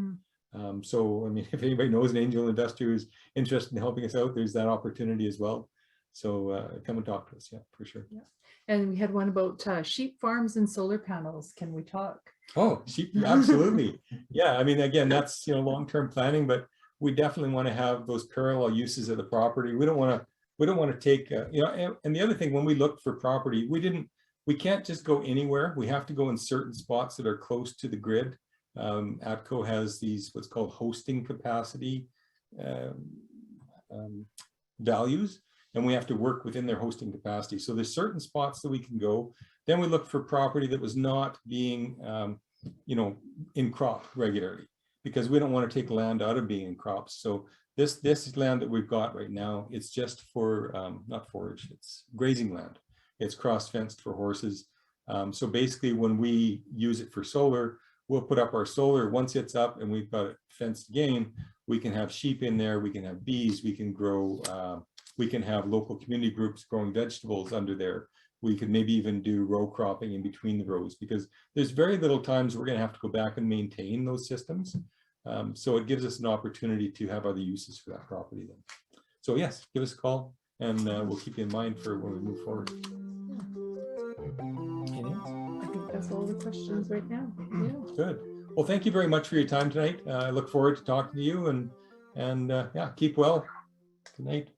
So, I mean, if anybody knows an angel investor who's interested in helping us out, there's that opportunity as well. So come and talk to us, yeah, for sure. Yeah. And we had one about sheep farms and solar panels. Can we talk? Oh, sheep, absolutely. Yeah, I mean, again, that's long-term planning, but we definitely want to have those parallel uses of the property. We don't want to take and the other thing, when we look for property, we can't just go anywhere. We have to go in certain spots that are close to the grid. ATCO has these what's called hosting capacity values, and we have to work within their hosting capacity. So there's certain spots that we can go. Then we look for property that was not being in crop regularly. because we don't want to take land out of being in crops. So this land that we've got right now, it's just for, not forage, it's grazing land. It's cross-fenced for horses. So basically when we use it for solar, we'll put up our solar. Once it's up and we've got it fenced again, we can have sheep in there, we can have bees, we can grow, we can have local community groups growing vegetables under there. We could maybe even do row cropping in between the rows, because there's very little times we're going to have to go back and maintain those systems. So it gives us an opportunity to have other uses for that property then. So yes, give us a call and we'll keep you in mind for when we move forward. I think that's all the questions right now. Yeah. Good. Well, thank you very much for your time tonight. I look forward to talking to you and yeah, keep well. Good night.